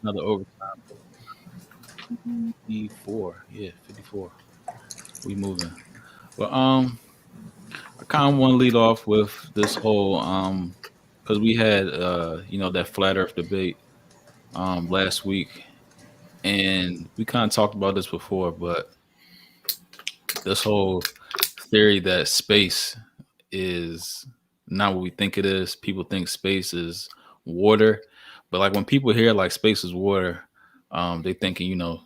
Another overtime. 54. Yeah, 54. We moving. Well, I kind of want to lead off with this whole because we had that flat Earth debate last week, and we kind of talked about this before, but this whole theory that space is not what we think it is. People think space is water, but like when people hear like space is water, they thinking the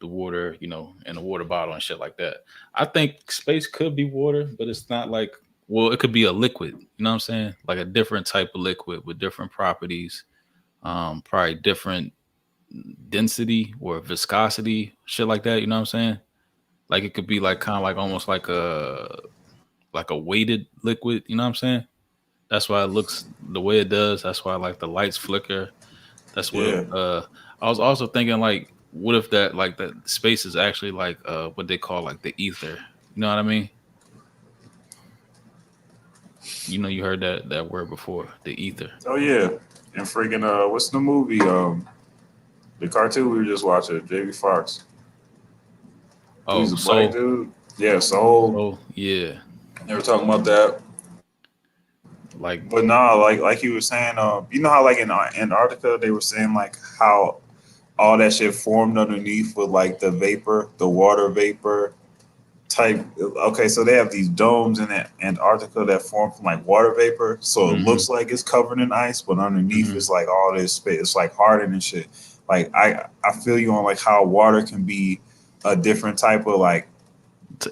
water in a water bottle and shit like that. I think space could be water, but it's not like, well, it could be a liquid. You know what I'm saying? Like a different type of liquid with different properties, probably different density or viscosity, shit like that. You know what I'm saying? Like it could be like kind of like almost like a weighted liquid. You know what I'm saying? That's why it looks the way it does. That's why like the lights flicker. That's what. Yeah. I was also thinking like, what if that like that space is actually like what they call like the ether. You know what I mean? You heard that word before, the ether. Oh yeah. And freaking what's the movie? The cartoon we were just watching, Jamie Foxx. He's Oh, a black so dude. Yeah, Soul. yeah, They were talking about that. like But no, like you were saying, you know how like in Antarctica they were saying like how all that shit formed underneath with like the vapor, the water vapor type. Okay, so they have these domes in Antarctica that form from like water vapor, so it hmm looks like it's covered in ice, but underneath hmm it's like all this space. It's like hardened and shit. Like I feel you on like how water can be a different type of like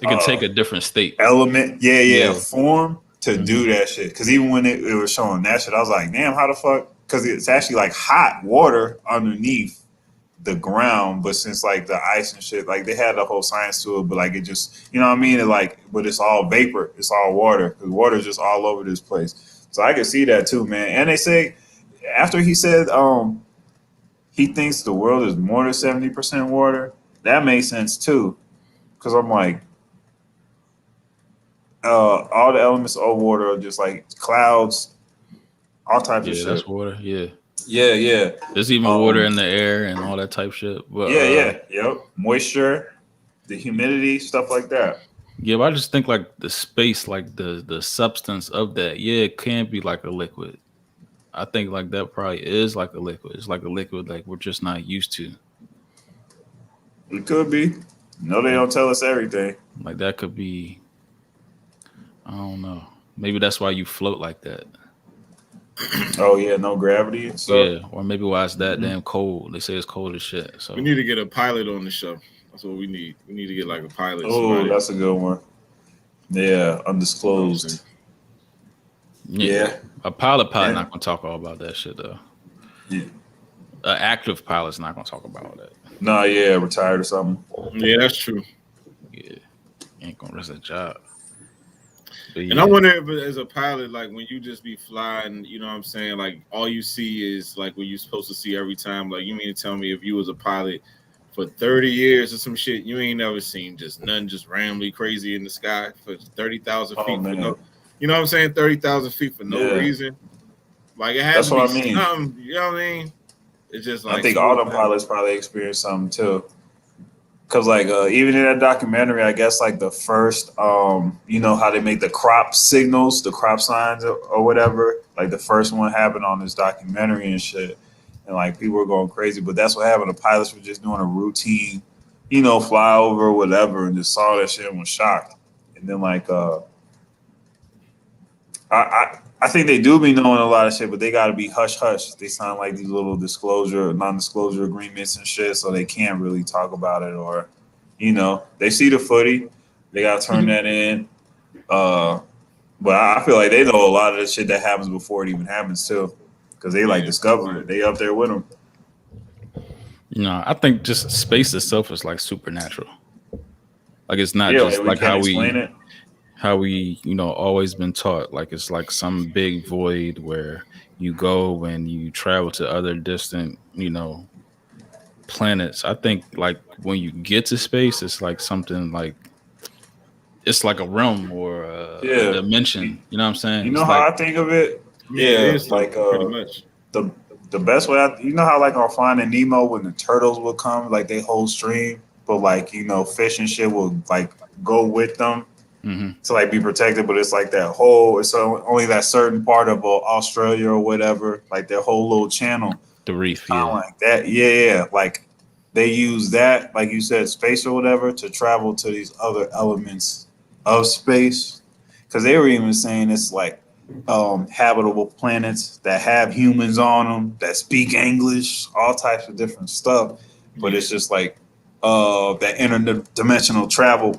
it can take a different state. element, yeah, Yeah. form to hmm do that shit. Because even when it was showing that shit, I was like, damn, how the fuck? Because it's actually like hot water underneath the ground, but since like the ice and shit, like they had the whole science to it, but like it just, you know what I mean? It like, but it's all vapor, it's all water. Because water is just all over this place. So I can see that too, man. And they say after he said, he thinks the world is more than 70% water. That makes sense too, because I'm like, all the elements of water are just like clouds, all types of Yeah, that's shit. water. Yeah. Yeah. There's even water Um, in the air and all that type shit. But yep. Moisture, the humidity, stuff like that. yeah, but I just think like the space, like the substance of that, yeah, it can be like a liquid. I think like that probably is like a liquid. It's like a liquid like we're just not used to. It could be. No, they Like don't tell us everything. like that could be, I don't know. Maybe that's why you float like that. Oh yeah, no gravity and stuff. Yeah, or maybe why it's that Hmm. damn cold. They say it's cold as shit. We So need to get a pilot on the show. That's what we need. We need to get like a pilot, Oh, somebody. that's a good one. Yeah, You know what I'm saying? undisclosed. yeah, Yeah, a pilot and not gonna talk all about that shit though. yeah. An active pilot's not gonna talk about all that. Nah, yeah, retired or something. Yeah, that's true. Yeah, ain't gonna risk a job. But And I yeah, wonder if as a pilot, like when you just be flying, you know what I'm saying? Like all you see is like what you're supposed to see every time. Like you mean to tell me if you was a pilot for 30 years or some shit, you ain't never seen just nothing just randomly crazy in the sky for 30,000 Oh feet for man, no, you know what I'm saying? 30,000 feet for no yeah, reason. Like it had that's to be what I mean. something, you know what I mean? It's just I like think all so them pilots probably experienced something too. Cause like even in that documentary, I guess like the first, you know how they make the crop signals, the crop signs or whatever. Like the first one happened on this documentary and shit, and like people were going crazy. But that's what happened. The pilots were just doing a routine, you know, flyover or whatever, and just saw that shit and was shocked. And then like I think they do be knowing a lot of shit, but they got to be hush hush. They sign like these little non-disclosure agreements and shit, so they can't really talk about it. Or, you know, they see the footy, they got to turn that in. Uh, but I feel like they know a lot of the shit that happens before it even happens too, because they like yeah, discover it. They up there with them. I think just space itself is like supernatural. Like it's not Yeah, like just we like can't explain it. how we always been taught. Like it's like some big void where you go and you travel to other distant planets. I think like when you get to space, it's like something like it's like a realm or a Yeah, you, dimension. You know what I'm saying? you know It's how like I think of it. I mean it Yeah, is like like pretty much. the the best way, you know how like on Finding Nemo when the turtles would come, like they whole stream, but like fish and shit will like go with them to like be protected. But it's like that whole, it's only that certain part of Australia or whatever, like their whole little channel, The reef, kind of yeah. like that. Yeah, like they use that, like you said, space or whatever, to travel to these other elements of space. Because they were even saying it's like habitable planets that have humans on them that speak English, all types of different stuff. But it's just like that interdimensional travel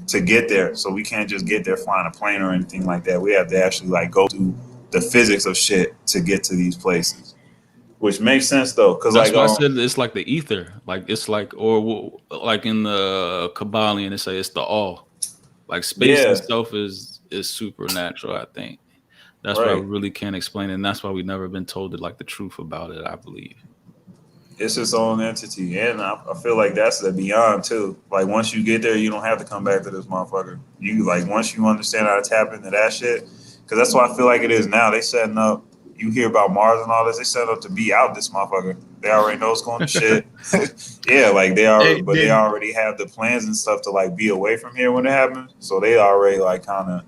to get there. So we can't just get there flying a plane or anything like that. We have to actually like go through the physics of shit to get to these places, which makes sense though. Because That's like why I said it's like the ether. Like it's like, or like in the Kabbalion, they say it's the all. Like space yeah, itself is supernatural. I think that's why we right. really can't explain it, and that's why we've never been told like the truth about it. I believe. It's its own entity, and I feel like that's the beyond too. Like once you get there, you don't have to come back to this motherfucker. You like once you understand how to tap into that shit, because that's what I feel like it is now. They setting up. You hear about Mars and all this. They set up to be out this motherfucker. They already know it's going to shit. Yeah, like they are, Hey, but they did already have the plans and stuff to like be away from here when it happens. So they already like kind of.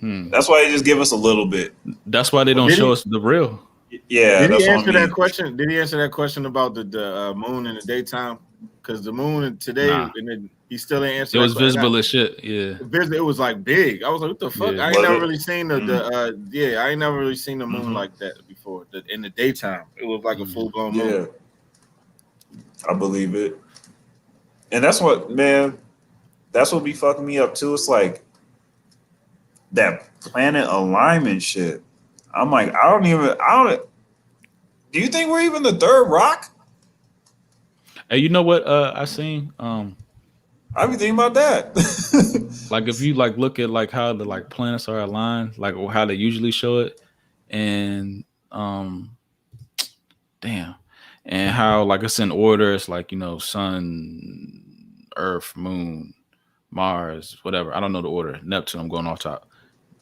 Hmm. That's why they just give us a little bit. That's why they don't did show he us the real. Yeah, did he that's what I answer that mean. question? Did he answer that question about the moon in the daytime? Because the moon today, Nah, and then he still didn't answer it that was question. visible as shit. Yeah, It was like big. I was like, what the fuck? yeah. I ain't Was never it? really seen I ain't never really seen the moon like that before. In the daytime, it was like a full blown moon. Yeah, I believe it. And that's what, man, that's what be fucking me up too. It's like that planet alignment shit. I'm like, I don't, do you think we're even the third rock? Hey, you know what? I seen I be thinking about that. like if you like look at like how the like planets are aligned, like or how they usually show it, and damn, and how like it's in order. It's like sun, Earth, Moon, Mars, whatever. I don't know the order. Neptune. I'm going off top.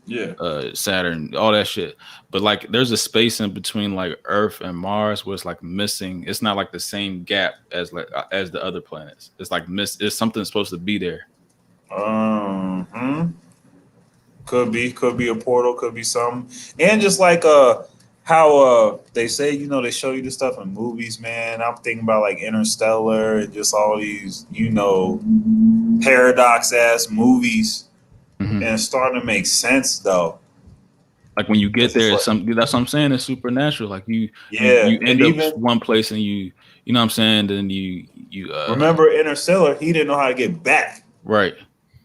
Yeah. Saturn, all that shit. But like, there's a space in between like Earth and Mars where it's like missing. It's not like the same gap as like as the other planets. It's like It's something supposed to be there. Hmm. Could be a portal, could be something. And just like how they say, they show you the stuff in movies, man. I'm thinking about like Interstellar and just all these, paradox ass movies, Mhm. and it's starting to make sense though. Like when you get Because it's there, like, that's what I'm saying. It's supernatural. Like yeah, you and end up even one place and you know what I'm saying. Then you remember Interstellar, he didn't know how to get back. right.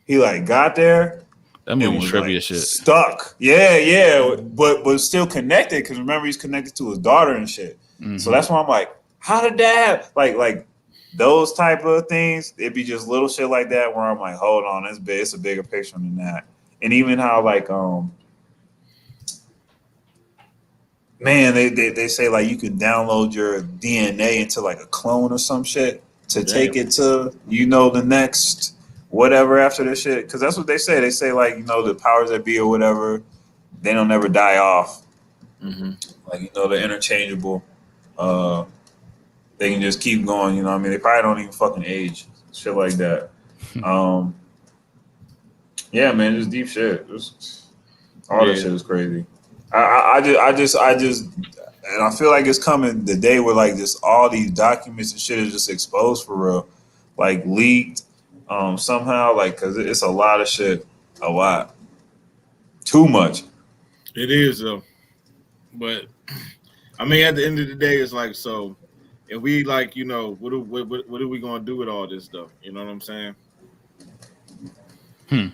He like got there That and movie was trivia like shit. stuck. Yeah, but still connected because remember he's connected to his daughter and shit. So Hmm. that's why I'm like, how did that like those type of things? It'd be just little shit like that where I'm like, hold on, it's big. It's a bigger picture than that. And even how like man, they say like you can download your DNA into like a clone or some shit to take Damn. it to the next whatever after this shit. Because that's what they say. They say like the powers that be or whatever, they don't never die off. Mm-hmm. Like they're interchangeable. Uh, they can just keep going. You know what I mean? They probably don't even fucking age. Shit like that. Um, yeah, man, it's deep shit. All that Yeah. shit is crazy. I just, and I feel like it's coming the day where like just all these documents and shit is just exposed for real, like leaked, somehow, like because it's a lot of shit, a lot, too much. It is though. But I mean, at the end of the day, it's like so. If we like, what are we gonna do with all this stuff? You know what I'm saying? Hmm.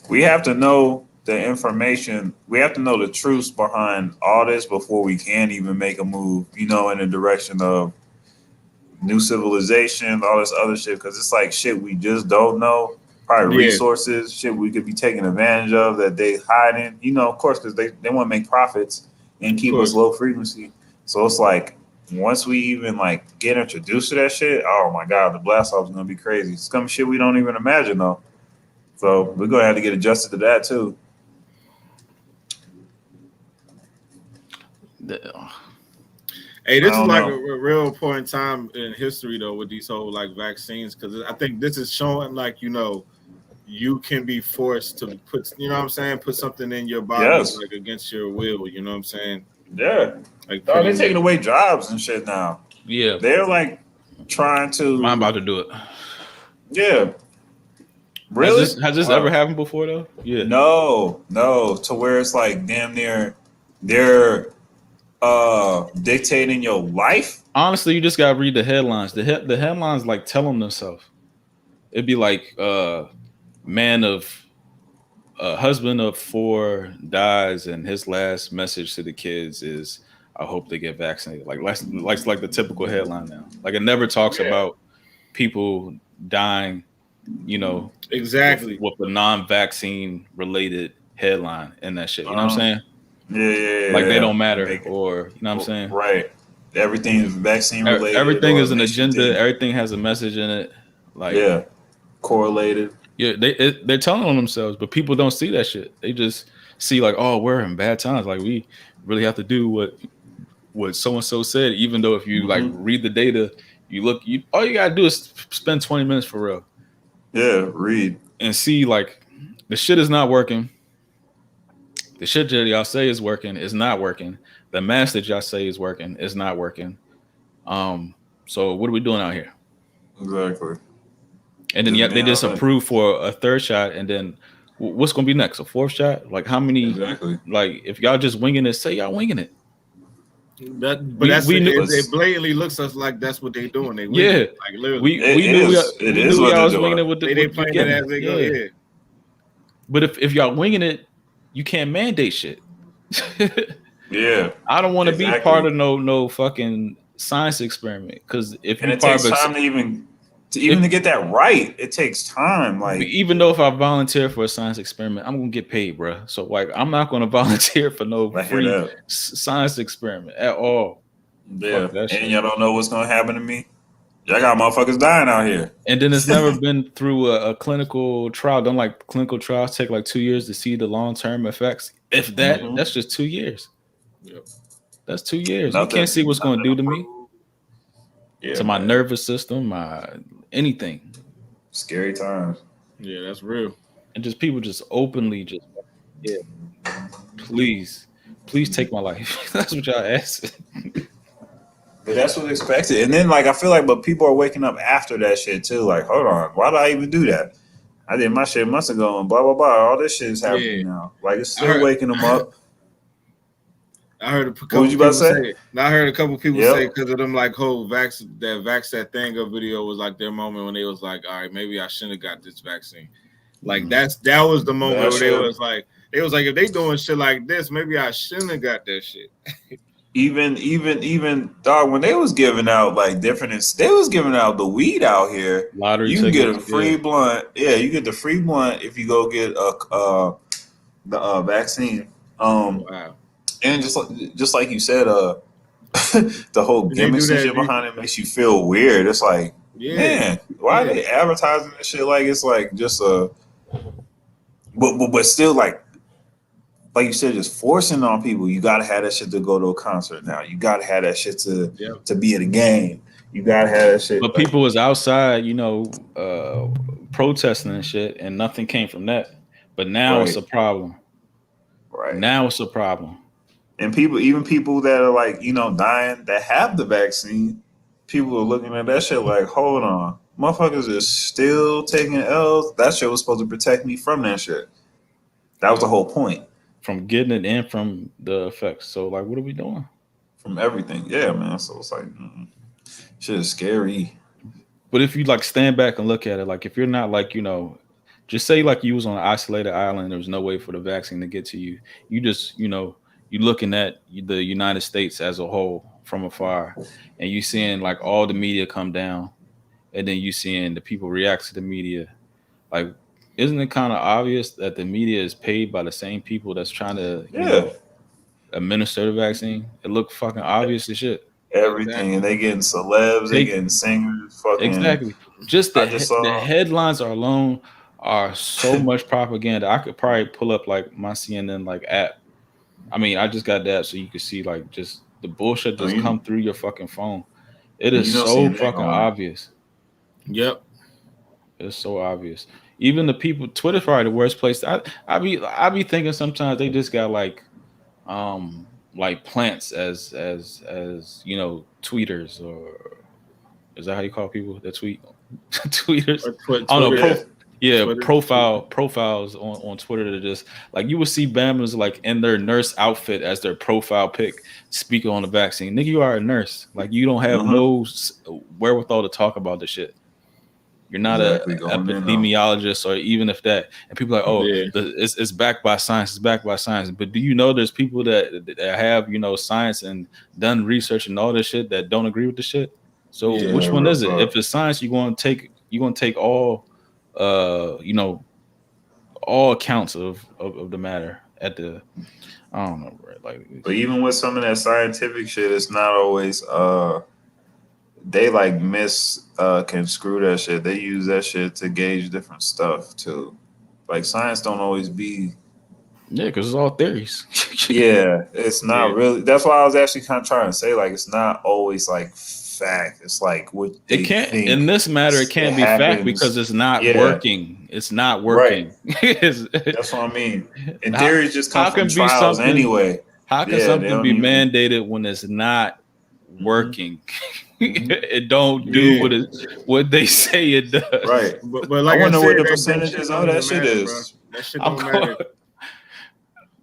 We have to know the information. We have to know the truths behind all this before we can even make a move, in the direction of new civilization, all this other shit. Because it's like shit we just don't know. Probably Yeah, resources, shit we could be taking advantage of that they hiding. Of course, because they want to make profits and of keep us course. low frequency. So it's like once we even like get introduced to that shit, oh my god, the blast off is gonna be crazy. It's some shit we don't even imagine though. So we're gonna have to get adjusted to that too. Hey, I this is don't like a know. real important time in history though with these whole like vaccines because I think this is showing like you can be forced to put what I'm saying, put something in your body Yes. like against your will. You know what I'm saying? Yeah. Like Dog, pretty they're much. taking away jobs and shit now. Yeah, They're like trying I'm to. about to do it. Yeah. Has Really? this ever Wow. happened before though? Yeah. No, no. To where it's like damn near they're dictating your life. Honestly, you just gotta read the headlines. The headlines like tell them themselves. It'd be like man of husband of 4 dies, and his last message to the kids is, "I hope they get vaccinated." Like the typical headline now. Like it never talks Yeah. about people dying, you know, Exactly. with a non-vaccine related headline and that shit. You know what I'm Uh, saying? yeah, yeah, Like yeah, they yeah. don't And matter, make it or you know what I'm saying? right. Everything's vaccine related, Everything or is it an makes you agenda. think. Everything has a message in it. Like Yeah, correlated. yeah, they're telling on themselves, but people don't see that shit. They just see like, oh, we're in bad times. Like we really have to do what so and so said. Even though if you like Hmm. read the data, you look, you all you gotta do is spend 20 minutes for real Yeah, read. and see like the shit is not working. The shit that y'all say is working is not working. The mask that y'all say is working is not working. Um, so what are we doing out here? Exactly. And then Just yet they being just honest. approve for a third shot, and then what's gonna be next? A fourth shot? Like how many? Exactly. Like if y'all just winging it, say y'all winging it. But We that's we knew, it blatantly looks us like that's what they doing. They winging yeah. it, like literally. We It we knew is. It we is knew what y'all they're was winging doing. it with They the playing it beginning. as they go. Yeah. Yeah. But if y'all winging it, you can't mandate shit. Yeah, I don't want to be part exactly. of no fucking science experiment. Because if And you it part takes of time to even if to get that right. It takes time. Like, even though if I volunteer for a science experiment, I'm gonna get paid, bro. So like, I'm not gonna volunteer for no I hear free that. science experiment at all. Yeah, Fuck that and shit. y'all don't know what's gonna happen to me. Y'all got motherfuckers dying out here. And then it's never been through a clinical trial. Don't like clinical trials take like 2 years to see the long term effects. If that, Hmm. that's just 2 years. Yep. That's 2 years. You can't see Nothing, what's going to nothing do to me, approved. Yeah, to my man. nervous system, my anything, Scary times. Yeah, that's real. and just people just openly just yeah, please, please take my life. That's what y'all ask. But that's what's expected. And then, like, I feel like, but people are waking up after that shit too. Like, hold on, why did I even do that? I did my shit months ago, and blah blah blah. All this shit is Yeah. happening now. Like, it's I still heard waking them up. I heard a What was couple you about to people say? say. I heard a couple people say Yep. because of them like whole vax that thing up video was like their moment when they was like, all right, maybe I shouldn't have got this vaccine. Like that was the moment That where they shit. was like if they doing shit like this, maybe I shouldn't have got that shit. Even dog when they was giving out like they was giving out the weed out here. Lottery You can get tickets, a yeah. free blunt. Yeah, you get the free blunt if you go get the vaccine. Wow. And just like you said, the whole Did they do gimmicks and that? shit behind it makes you feel weird. It's like, Yeah. man, why are Yeah. they advertising this shit like it's like just a, but still like you said, just forcing on people. You gotta have that shit to go to a concert now. You gotta have that shit Yep. to be at a game. You gotta have that shit. But Like, people was outside, protesting and shit, and nothing came from that. But now it's right, a problem. right. Now it's a problem. And people, even people that are like, dying that have the vaccine, people are looking at that shit like, hold on, motherfuckers is still taking L's. That shit was supposed to protect me from that shit. That was the whole point. From getting it and from the effects. So like, what are we doing? From everything. Yeah, man. So it's like, shit is scary. But if you like stand back and look at it, like if you're not like, just say like you was on an isolated island, there was no way for the vaccine to get to you. You just, you looking at the United States as a whole from afar, and you seeing like all the media come down, and then you seeing the people react to the media. Like, isn't it kind of obvious that the media is paid by the same people that's trying to, Yeah. administer the vaccine? It looked fucking obvious as shit. Everything. Exactly. And they getting celebs, they They getting singers, fucking. exactly just I just the saw. headlines are alone are so much propaganda. I could probably pull up like my CNN like app I mean, I just got that so you can see like just the bullshit Oh, just come through your fucking phone. It and is you know, so CNN fucking going. obvious. Yep. It's so obvious. Even the people, Twitter's probably the worst place. I be thinking sometimes they just got like plants as tweeters, or is that how you call people that tweet? Tweeters. I don't know. Twitter. Yeah, Yeah, Twitter. profiles on Twitter that just like you would see Bama's like in their nurse outfit as their profile pic, speaking on the vaccine. Nigga, you are a nurse. Like you don't have no wherewithal to talk about the shit. You're not a exactly. Going in on. epidemiologist, or even if that. And people are like, oh, Yeah. it's backed by science. It's backed by science. But do you know there's people that have science and done research and all this shit that don't agree with the shit? So Yeah. which Yeah, one real is it? talk. If it's science, you're gonna take all all accounts of the matter at the I don't know, right? Like But even with some of that scientific shit, it's not always they like can screw that shit. They use that shit to gauge different stuff too. Like science don't always be. yeah, because it's all theories. Yeah, it's not Yeah. really. That's why I was actually kind of trying to say like it's not always like fact. It's like what It they can't think in this matter. It it can't be fact because happens. it's not Yeah, working. It's not right. working. It's- That's what I mean. And how, theories just come how from can be trials something? anyway. How can Yeah, they something don't be even. mandated when it's not Hmm. working? Hmm. It don't do Yeah. what they say it does. Right. But I like I wonder said, what the that shit percentages of don't that even shit matter, bro. is. That shit I'm don't matter. going.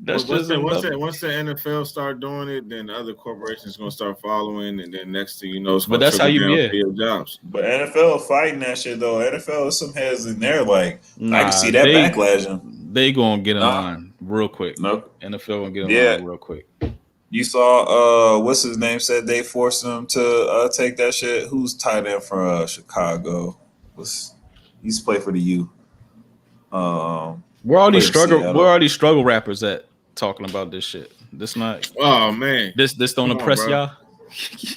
That's just another. Once the NFL start doing it, then the other corporations gonna start following, and then next thing you know, it's But gonna that's how trickle you. down Yeah. to your jobs. But NFL fighting that shit though. NFL is some heads in there. Like I can Nah, see that backlashing. they gonna get in Nah, line real quick. no. NFL gonna get in Yeah, line real quick. you saw what's his name said they forced him to take that shit. Who's tight end for Chicago? Was he used to play for the U? Where all these Played for struggle? Where Seattle. are these struggle rappers at talking about this shit? This not. Oh man, This don't come on, impress bro. y'all.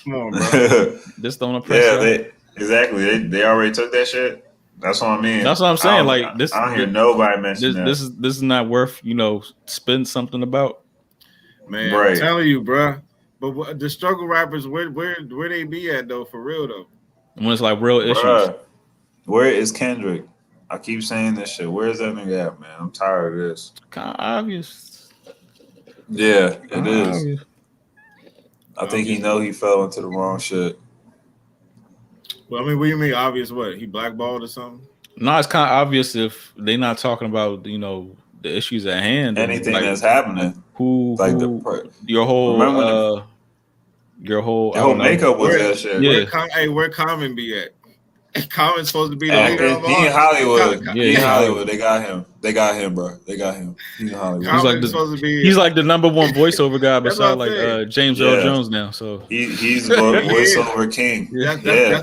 Come on, bro. This don't impress Yeah, y'all. they already took that shit. That's what I mean. That's what I'm saying. Like this, I don't hear nobody mention this, that. this is not worth spending something about. Man, I'm Right. telling you, bro. But the struggle rappers, where they be at though? For real though. When it's like real issues. Bruh, where is Kendrick? I keep saying this shit. Where is that nigga at, man? I'm tired of this. Kind of obvious. Yeah, it Kind of is. obvious. I think he Obvious know what? he fell into the wrong shit. Well, I mean, what do you mean obvious? What, he blackballed or something? No, it's kind of obvious if they're not talking about the issues at hand and Anything like that's happening, who like your whole remember when your whole the I whole don't know. makeup was Where that shit. Yeah, where Common be at? Common's supposed to be the And leader of he all. in Hollywood. yeah, He in he's in Hollywood. Hollywood. They got him. They got him, bro. They got him. He's in Hollywood. He's like Common's the supposed to be. he's like the number one voiceover guy That's what beside I'm like saying. James Earl Yeah, Jones now. So he's He is. voiceover king. yeah. Yeah.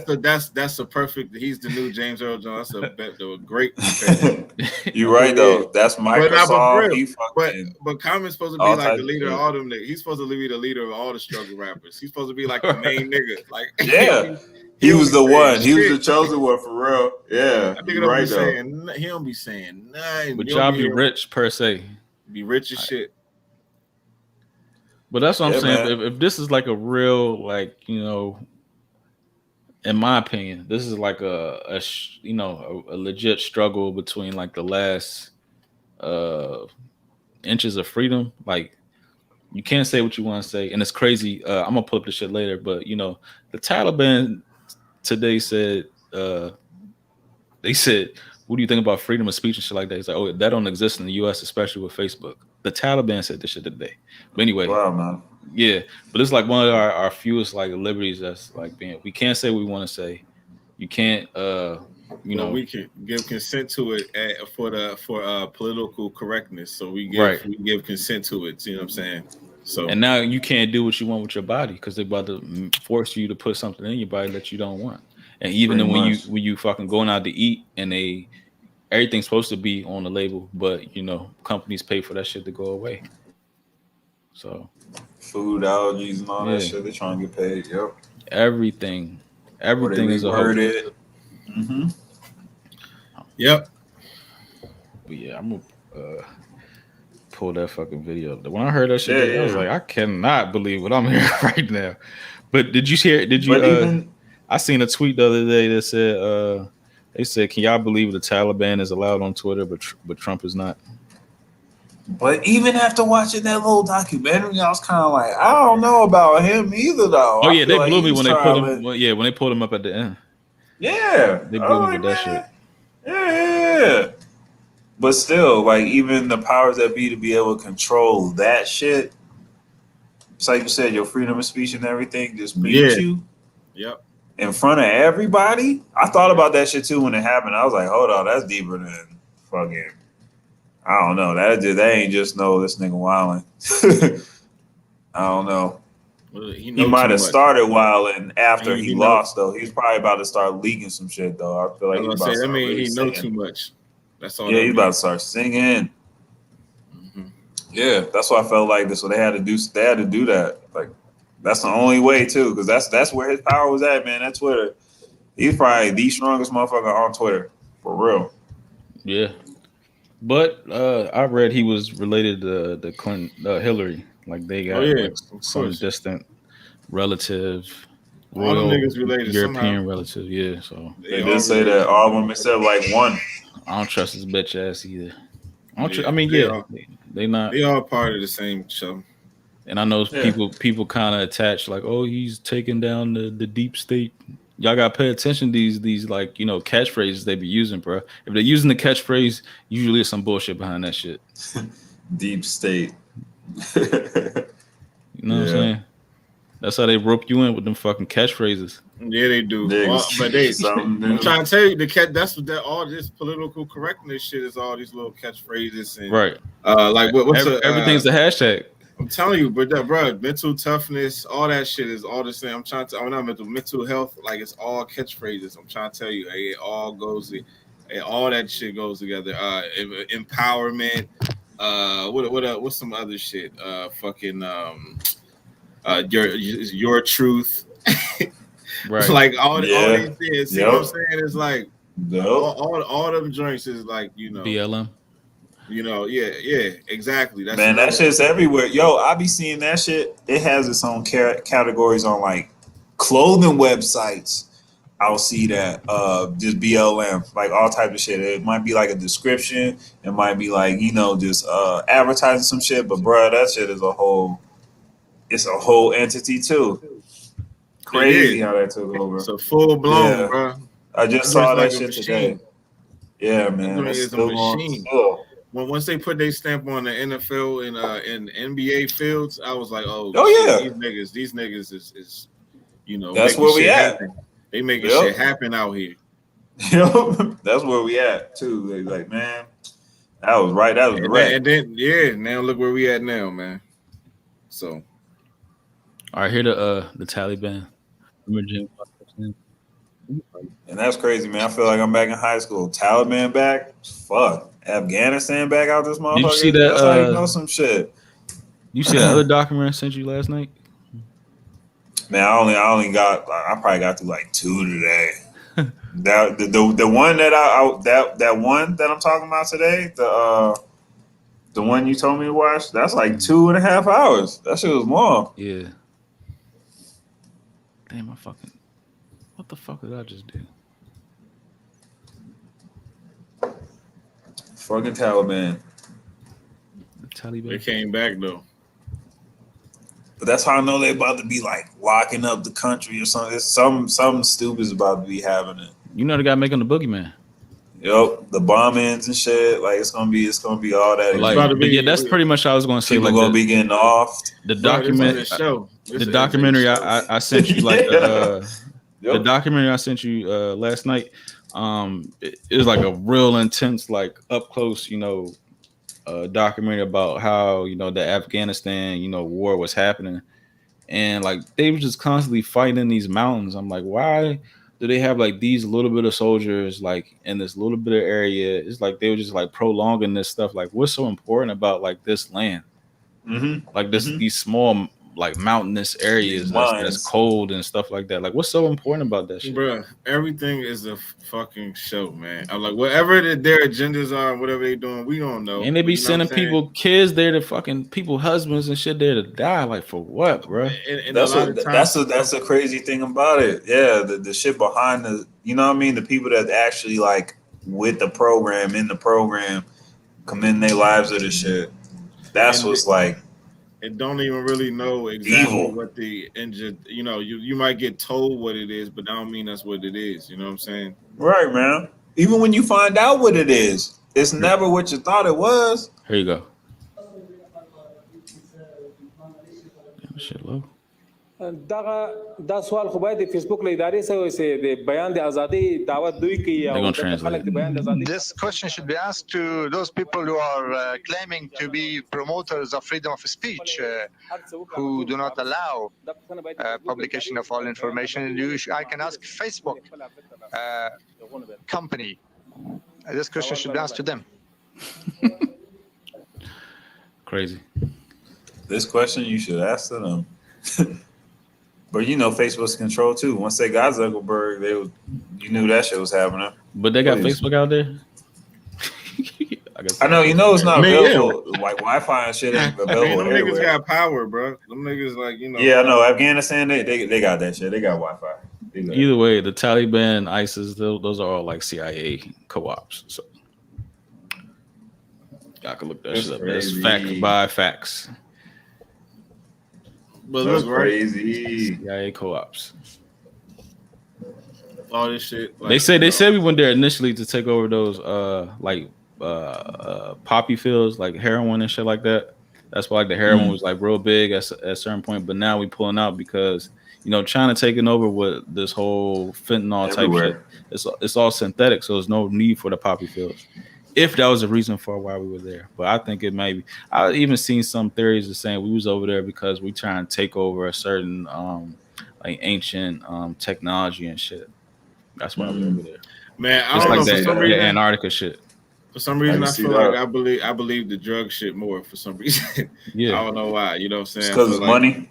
That's the perfect. He's the new James Earl Jones. That's a great comparison. You're right He is. though. That's But for Microsoft. real. He But fucking Common's supposed to be all like type the of leader of shit. all them niggas. He's supposed to be the leader of all the struggle rappers. He's supposed to be like the main nigga. Like Yeah. he He don't was be the saying one. He was the shit. chosen one for real. Yeah, I think you're don't be right though. saying. He don't be saying nothing. But You don't y'all be be hearing rich per se. be rich as shit. But that's what I'm Yeah, saying. man. If this is like a real in my opinion, this is like a legit struggle between like the last uh inches of freedom. Like you can't say what you want to say, and it's crazy. I'm gonna pull up the shit later, but the Taliban today said they said, "What do you think about freedom of speech and shit like that?" He's like, "Oh, that don't exist in the U.S., especially with Facebook." The Taliban said this shit today. But anyway, Wow, man. yeah, but it's like one of our fewest like liberties that's like being. We can't say what we want to say. You can't, But we can give consent to it for political correctness. So we right. give consent to it. You know what I'm saying? So And now you can't do what you want with your body because they're about to force you to put something in your body that you don't want. And even then when you fucking going out to eat and everything's supposed to be on the label, but companies pay for that shit to go away. So food allergies and all yeah. that shit. They trying to get paid. Yep. Everything is a hoax. Mm-hmm. Yep. But yeah, I'm gonna pull that fucking video up. When I heard that shit, Yeah, I was yeah. like, I cannot believe what I'm hearing right now. But did you hear? Did you? But even I seen a tweet the other day that said, they said, "Can y'all believe the Taliban is allowed on Twitter, but Trump is not?" But even after watching that little documentary, I was kind of like, I don't know about him either, though. Oh I yeah, feel they like blew me he's when they put trying him. to, Well, yeah, when they pulled him up at the end, yeah. they I blew was me like, with that shit. man, yeah. But still, like even the powers that be to be able to control that shit, it's like you said, your freedom of speech and everything, just mute Yeah. you Yep. in front of everybody. I thought about that shit too when it happened. I was like, hold on, that's deeper than fucking. I don't know. That ain't just no this nigga wilding. I don't know. Well, he He know might too have much. started wilding after he know. lost though. He's probably about to start leaking some shit though. I feel like I he's was about gonna to say, I start mean, really he know singing. too much. That's all. Yeah, that he's about to means. start singing. Mm-hmm. Yeah, that's what I felt like. So they had to do. They had to do that. Like that's the only way too, because that's where his power was at, man. That Twitter. He's probably the strongest motherfucker on Twitter for real. Yeah, but I read he was related to the Clinton, Hillary. Like they Oh got yeah, like of some course. distant relative, All them royal niggas related somehow. European relative. Yeah, so They They all did say related that all of somehow. them except like one. I don't trust his bitch ass either. I Yeah, mean, they yeah, all they not. they all part of the same show. And I know Yeah. people kind of attach like, oh, he's taking down the deep state. Y'all gotta pay attention to these like catchphrases they be using, bro. If they're using the catchphrase, usually it's some bullshit behind that shit. Deep state. You know what I'm saying? That's how they rope you in with them fucking catchphrases. Yeah, they do. Niggas, But they, something new. I'm trying to tell you, the cat. That's what that all this political correctness shit is. All these little catchphrases and Right. like what's Everything's the hashtag. I'm telling you, but that, bro, mental toughness, all that shit is all the same. I'm trying to. I'm not mental health. Like it's all catchphrases. I'm trying to tell you, it all goes. All that shit goes together. Empowerment. What's some other shit? Your truth. Right. Like all these things. See what I'm Yep. saying? It's like Yep. all them joints is like BLM. yeah, exactly. That's Man, that another. shit's everywhere. Yo, I be seeing that shit. It has its own categories on like clothing websites. I'll see that just BLM, like all types of shit. It might be like a description. It might be like just advertising some shit. But bruh, that shit is it's a whole entity too. Crazy how that took over. So full blown, Yeah. bro. I just That saw joint's that like a shit machine. today. Yeah, That man. joint It's is a still going. machine. Still. Once they put their stamp on the NFL and NBA fields, I was like, oh yeah. shit, these niggas is That's making where we shit at. happen. They making Yep. shit happen out here. That's where we at too. They like, man, that was right. That was direct. And then now look where we at now, man. So All right, here the Taliban. And that's crazy, man. I feel like I'm back in high school. Taliban back. Fuck. Afghanistan back out this motherfucker. Did you see that? That's how you know some shit. You see that other document I sent you last night? Man, I only got. I probably got through like 2 today. That the one that that one that I'm talking about today, the one you told me to watch, that's like 2.5 hours. That shit was long. Yeah. Damn, what the fuck did I just do? Fucking Taliban. The Taliban. they came back though. But that's how I know they about to be like locking up the country or something. It's something stupid is about to be happening. You know the guy making the boogeyman. Yep, the bombings and shit. Like it's gonna be all that. Like, about to be- yeah, that's pretty much what I was going to say. People Like gonna be getting off. the Bro, this is document, a show. the documentary I sent you, like the Yep. documentary I sent you last night. It was like a real intense, like up close, documentary about how the Afghanistan war was happening, and like they were just constantly fighting in these mountains. I'm like, why do they have like these little bit of soldiers like in this little bit of area? It's like they were just like prolonging this stuff. Like, what's so important about like this land? Mm-hmm. Like these small like mountainous areas These that's mines. cold and stuff like that. Like, what's so important about that shit? Bruh, everything is a fucking show, man. I'm like, whatever their agendas are, whatever they doing, we don't know. And they be You know what I'm sending saying? people, kids there to fucking people, husbands and shit there to die. Like, for what, bro? And a lot of times, That's a crazy thing about it. Yeah, the shit behind the, you know what I mean? The people that actually like with the program, in the program, commend their lives to this shit. That's and what's like it don't even really know exactly evil. what the injured. You know, you might get told what it is, but I don't mean that's what it is. You know what I'm saying? Right, man. Even when you find out what it is, it's never what you thought it was. Here you go. Damn, shit low. دا سوال خو باید د فیسبوک له ادارې سره وسی د بیان د ازادي دعوت دوی کوي They're او gonna د translate. خلک د بیان د ازادي This question should be asked to those people who are claiming to be promoters of freedom of speech, who do not allow publication of all information. I can ask Facebook company. This question should be asked to them. Crazy. This question you should ask to them. But you know, Facebook's control too. Once they got Zuckerberg, you knew that shit was happening. But they got Please. Facebook out there. I know, you know, it's not Man, yeah. available. Like Wi-Fi and shit ain't Man, available them niggas everywhere. got power, bro. Them niggas like, you know. Yeah, I know. Afghanistan, they got that shit. They got Wi-Fi. They got Either way, the Taliban, ISIS, those are all like CIA co-ops. So I can look that That's shit up. That's crazy. fact by facts. But That's look, right, crazy. CIA co-ops. all this shit. Like, They said we went there initially to take over those poppy fields, like heroin and shit like that. That's why like the heroin was like real big at a certain point. But now we pulling out because China taking over with this whole fentanyl Everywhere. type shit. It's all synthetic, so there's no need for the poppy fields. If that was the reason for why we were there, but I think it may be. I even seen some theories of saying we was over there because we trying to take over a certain like ancient technology and shit. That's why we over there. man, I It's don't like know that for some the reason. Antarctica shit. For some reason, I I can see feel that. like I believe the drug shit more. For some reason, Yeah. I don't know why. You know what I'm saying? Because I it's feel like- money.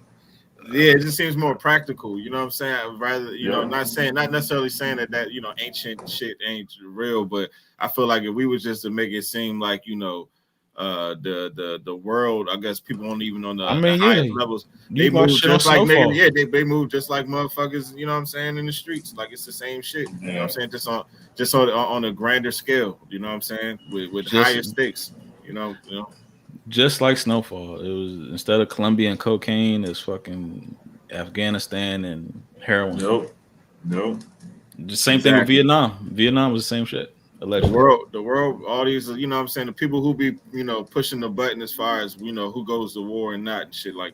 Yeah, it just seems more practical. You know what I'm saying? Rather, Yeah. not necessarily saying that ancient shit ain't real, but I feel like if we was just to make it seem like the world, I guess people won't even on the highest levels. They You watch move shit on just like Snowfall. they move just like motherfuckers. You know what I'm saying, in the streets, like it's the same shit. You know what I'm saying? Just on a grander scale. You know what I'm saying? With Just- higher stakes. You know. Just like Snowfall, it was instead of Colombian cocaine, it's fucking Afghanistan and heroin. Nope. The same thing with Exactly. Vietnam. Vietnam was the same shit. The Allegedly. world, all these, you know what I'm saying, the people who be, pushing the button as far as, who goes to war and not and shit, like,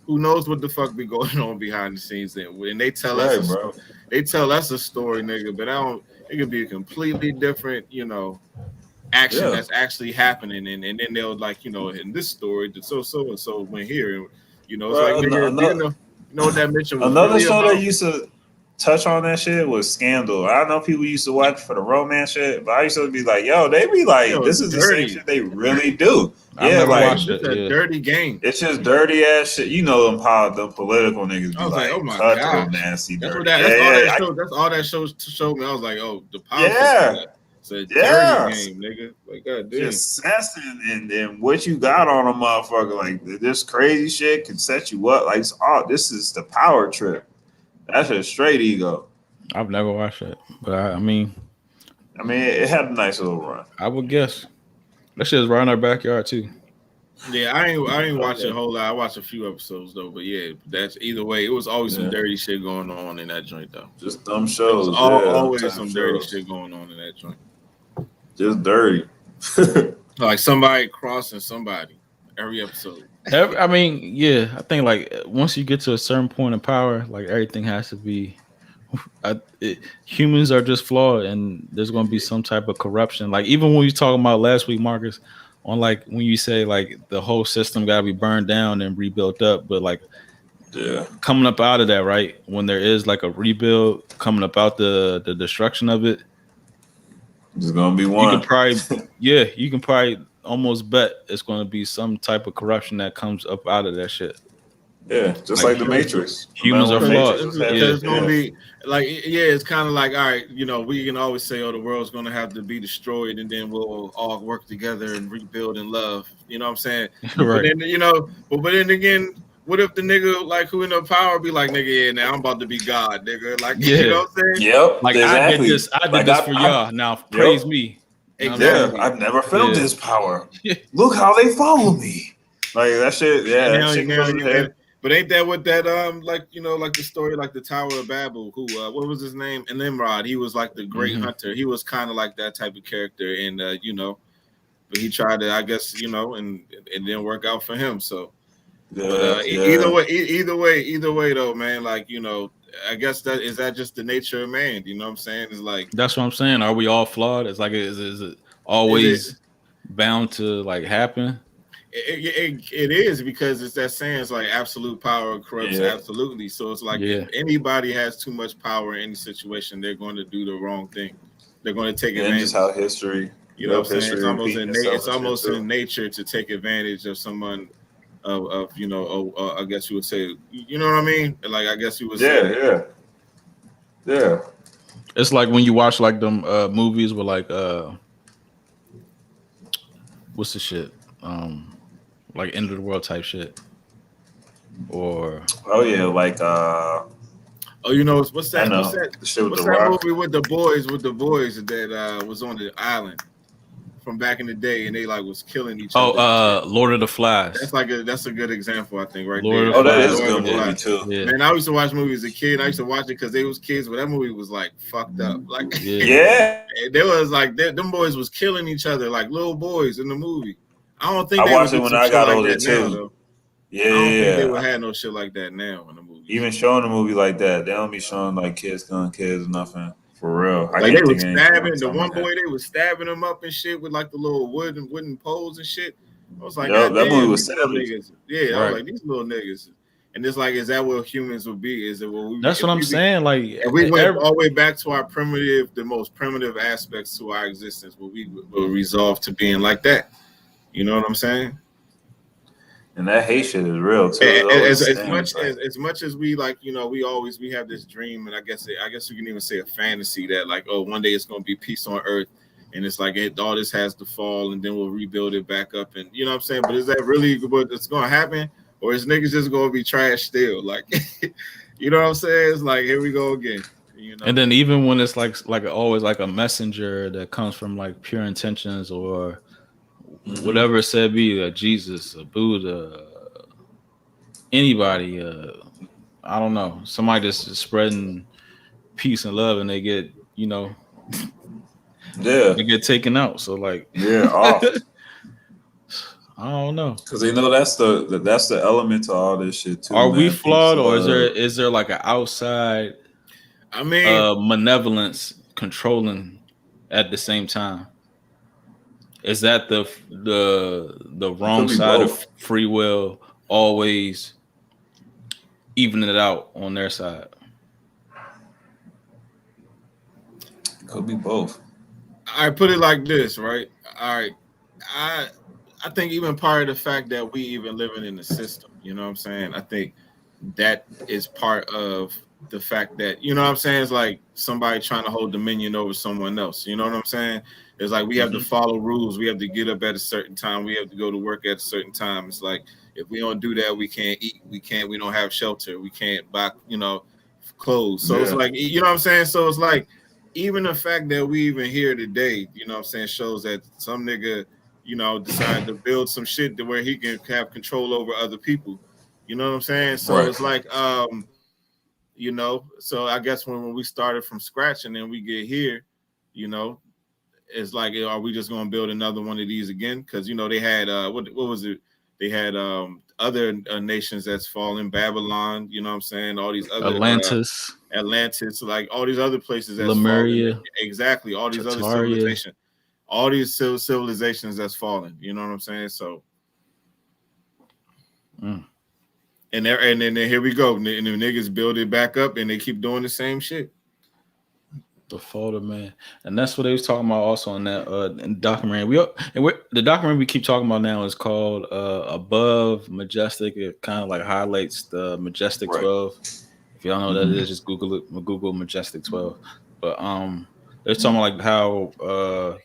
who knows what the fuck be going on behind the scenes then. And they tell Right, us, bro. a story, nigga, but it could be a completely different, action that's actually happening. And then they'll like, in this story, so and so went here. And, it's like, nigga, you know what that mission was Another really show about? that used to touch on that shit was Scandal. I know people used to watch for the romance shit, but I used to be like, yo, they be like, Yo, this is dirty. the same shit they really do. I've Yeah, never like watched It's it. a Yeah. dirty game. it's just dirty ass shit. You know them political niggas be I was like, oh my cutthroat, gosh. nasty, That's dirty. what Yeah, that's all that showed me. I was like, oh, the politics. Yeah. It's a Yeah. dirty game, nigga. Like, god damn. just sense and what you got on a motherfucker. Like this crazy shit can set you up. Like this is the power trip. That's a straight ego. I've never watched it, but I mean, it had a nice little run. I would guess that shit is right in our backyard too. Yeah, I ain't watch a whole lot. I watched a few episodes though, but yeah, that's either way. It was always some dirty shit going on in that joint though. Just dumb It shows. was yeah, always type some dirty shows. shit going on in that joint. Just dirty. Like somebody crossing somebody every episode. I mean, yeah, I think like once you get to a certain point of power, like everything has to be. Humans are just flawed, and there's going to be some type of corruption. Like even when you talking about last week, Marcus, on like when you say like the whole system got to be burned down and rebuilt up, but like coming up out of that, right? When there is like a rebuild coming up out the destruction of it, There's gonna be one. You can probably almost bet it's going to be some type of corruption that comes up out of that shit. Yeah, just Like, like the Matrix. humans Remember are when flawed. Matrix was Because happening? it's gonna be like, yeah, it's kind of like, all right, you know, we can always say, oh, the world's gonna have to be destroyed, and then we'll all work together and rebuild in love. You know what I'm saying? But Right. then, you know, but then again, what if the nigga like who in the power be like, nigga, yeah, now I'm about to be God, nigga. Like, you Yeah. know what I'm saying? Yep, Like, exactly. I did Like this for y'all. Now praise Yep. me. You know what I'm Yeah, Exactly. I've never felt Yeah. this power. saying? Look how they follow me. Like that shit. Yeah, And that shit goes ahead. but ain't that what that like, you know, like the story like the Tower of Babel, who what was his name? And Nimrod, he was like the great Mhm. hunter. He was kind of like that type of character, and you know, but he tried to, I guess, you know, and it didn't work out for him. So but either way though, man, like, you know, I guess that just the nature of man, you know what I'm saying? It's like, That's what I'm saying. Are we all flawed? It's like, is it is it always bound to like happen? it is, because it's that saying, it's like absolute power corrupts Yeah. absolutely. So it's like, Yeah. if anybody has too much power in any situation, they're going to do the wrong thing. They're going to take And advantage. just how history. You know what I'm saying? History It's almost repeating itself it's and shit, almost too. in nature to take advantage of someone of you know, I guess you would say, you know what I mean? Like, I guess you would say, Yeah. It's like when you watch like them movies with like what's the shit? Like end of the world type shit. Or Oh yeah, like oh, you know, what's I that? know What's that? the shit with What's the that rock. movie with the boys? With the boys that was on the island from back in the day, and they like was killing each other. Lord of the Flies. That's a good example, I think, right Lord there. of Oh, the that Flies. is a Lord good of the movie Flies. too. Yeah. Man, I used to watch movies as a kid. I used to watch it because they was kids, but that movie was like fucked up. Like, Yeah. Yeah, there was like them boys was killing each other like little boys in the movie. I don't think I they would watched it do when some I shit got like older that now, too. though. Yeah, I don't think they would yeah. have no shit like that now in the movies. Even showing a movie like that, they don't be showing like kids killing kids or nothing. For real, I Like, they can't were think of anything like stabbing the something one like that. boy, they was stabbing him up and shit with like the little wooden poles and shit. I was like, Yo, God that movie damn, was these little savage. niggas. Yeah, I was Right. like, these little niggas. And it's like, is that what humans would be? Is it what we? That's what I'm saying. Like If we went all the way back to our the most primitive aspects to our existence, will we will resolve to being like that? You know what I'm saying? And that hate shit is real too. It always stems, like, As much as we, like, you know, we have this dream, and I guess you can even say a fantasy that, like, oh, one day it's gonna be peace on earth, and it's like all this has to fall, and then we'll rebuild it back up, and you know what I'm saying? But is that really what's gonna happen, or is niggas just gonna be trash still? Like, you know what I'm saying? It's like, here we go again. You know? And then even when it's like always like a messenger that comes from like pure intentions or whatever it said be, a Jesus, a Buddha, anybody, I don't know, somebody just spreading peace and love, and they get, you know, yeah, they get taken out. So like, yeah, off. I don't know. Because they know that's the element to all this shit too, Are man. we Peace, flawed, or love. is there like an outside I mean, malevolence controlling at the same time? Is that the wrong be side both. of free will always evening it out on their side? Could be both. I put it like this, right? All right, I think even part of the fact that we even living in the system, you know what I'm saying? I think that is part of the fact that, you know what I'm saying, it's like somebody trying to hold dominion over someone else. You know what I'm saying? It's like we have to follow rules. We have to get up at a certain time. We have to go to work at a certain time. It's like, if we don't do that, we can't eat. We don't have shelter. We can't buy, you know, clothes. So it's like, you know what I'm saying? So it's like, even the fact that we even here today, you know what I'm saying, shows that some nigga, you know, decided to build some shit to where he can have control over other people. You know what I'm saying? So it's like, you know, so I guess when we started from scratch and then we get here, you know, it's like, are we just going to build another one of these again? Because, you know, they had what was it? They had other nations that's fallen, Babylon. You know what I'm saying? All these other Atlantis, like all these other places that's Lemuria, fallen. Exactly, all these other Tartaria. civilizations that's fallen. You know what I'm saying? So. And then here we go. And the niggas build it back up, and they keep doing the same shit. The folder, man, and that's what they was talking about also in that in the documentary. The documentary we keep talking about now is called Above Majestic. It kind of like highlights the Majestic Right. 12. If y'all know what that is, just Google it. Google Majestic 12. But they're talking about like how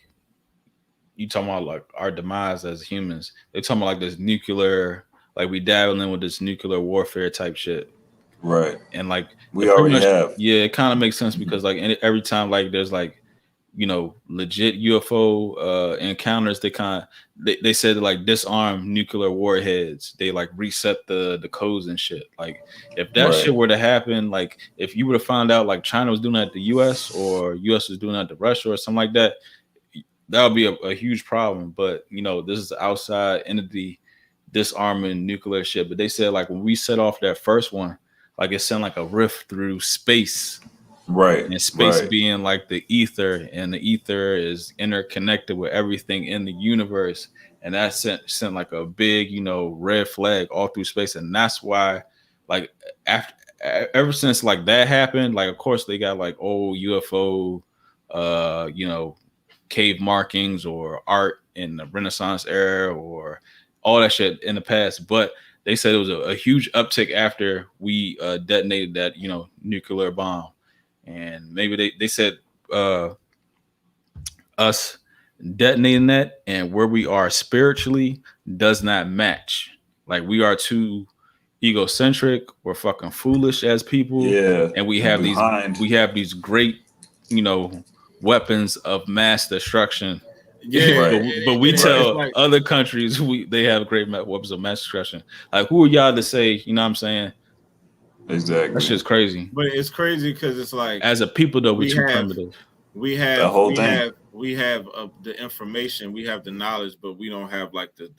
you talking about like our demise as humans. They're talking about like this nuclear, like we dabbling with this nuclear warfare type shit. Right. And like We it pretty already much, have. yeah, it kind of makes sense because like every time like there's like legit UFO encounters, they said to like disarm nuclear warheads. They like reset the codes and shit. Like if that Right. shit were to happen, like if you were to find out like China was doing that to US or US was doing that to Russia or something like that, that would be a huge problem. But this is outside entity disarming nuclear shit. But they said like when we set off that first one, like it sent like a rift through space. Right. And space Right. being like the ether, and the ether is interconnected with everything in the universe. And that sent like a big, red flag all through space. And that's why, like, ever since like that happened, like of course they got like old UFO cave markings or art in the Renaissance era or all that shit in the past. But they said it was a huge uptick after we detonated that, nuclear bomb. And maybe they said us detonating that and where we are spiritually does not match. Like we are too egocentric, we're fucking foolish as people. Yeah. And we have these great, weapons of mass destruction. Yeah, Right. but we it's tell like, other countries they have great weapons of mass destruction. Like who are y'all to say, you know what I'm saying? Exactly. That shit's crazy. but it's crazy because it's like As a people though, we're we too have primitive. we The have whole we thing. have we have the information, we have the knowledge, but we don't have like the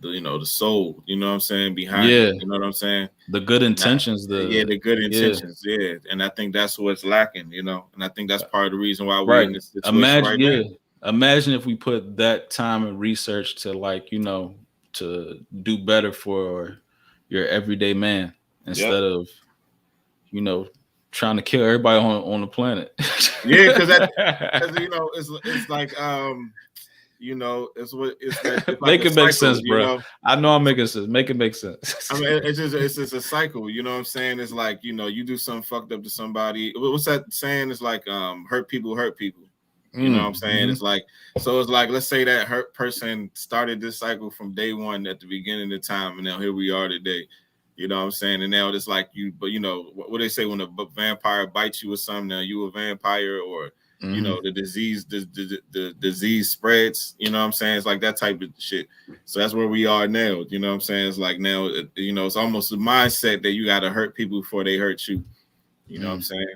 the soul, you know what I'm saying, behind Yeah. it, you know what I'm saying, The good intentions, the good intentions, yeah. And I think that's what's lacking, and I think that's part of the reason why we're right. in this situation right now. Imagine if we put that time and research to like to do better for your everyday man instead of trying to kill everybody on the planet. Yeah, because it's like it's like make it make cycle, sense, bro. I know I'm making sense. Make it make sense. I mean, it's just a cycle. You know what I'm saying? It's like you do something fucked up to somebody. What's that saying? It's like hurt people hurt people. You know what I'm saying? It's like, so it's like, let's say that hurt person started this cycle from day one at the beginning of time, and now here we are today. You know what I'm saying? And now it's like but what they say when a vampire bites you or something, now you a vampire, or the disease spreads. You know what I'm saying? It's like that type of shit. So that's where we are now. You know what I'm saying? It's like now, it's almost a mindset that you got to hurt people before they hurt you. You know what I'm saying?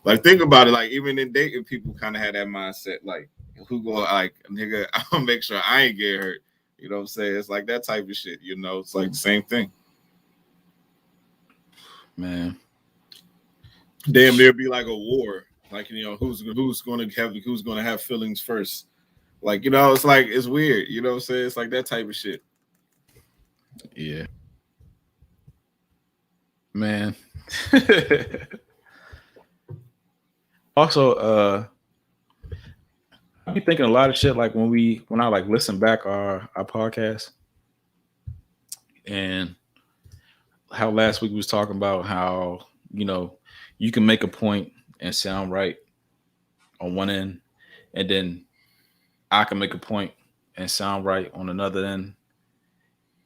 Like, think about it. Like, even in dating, people kind of had that mindset. Like, who go like, nigga, I'll make sure I ain't get hurt. You know what I'm saying? It's like that type of shit. It's like the same thing. Man, damn, there'd be like a war. Like, who's going to have feelings first? Like, it's like, it's weird. You know what I'm saying? It's like that type of shit. Yeah, man. Also, I be thinking a lot of shit like when I like listen back our podcast, and how last week we was talking about how you can make a point and sound right on one end, and then I can make a point and sound right on another end,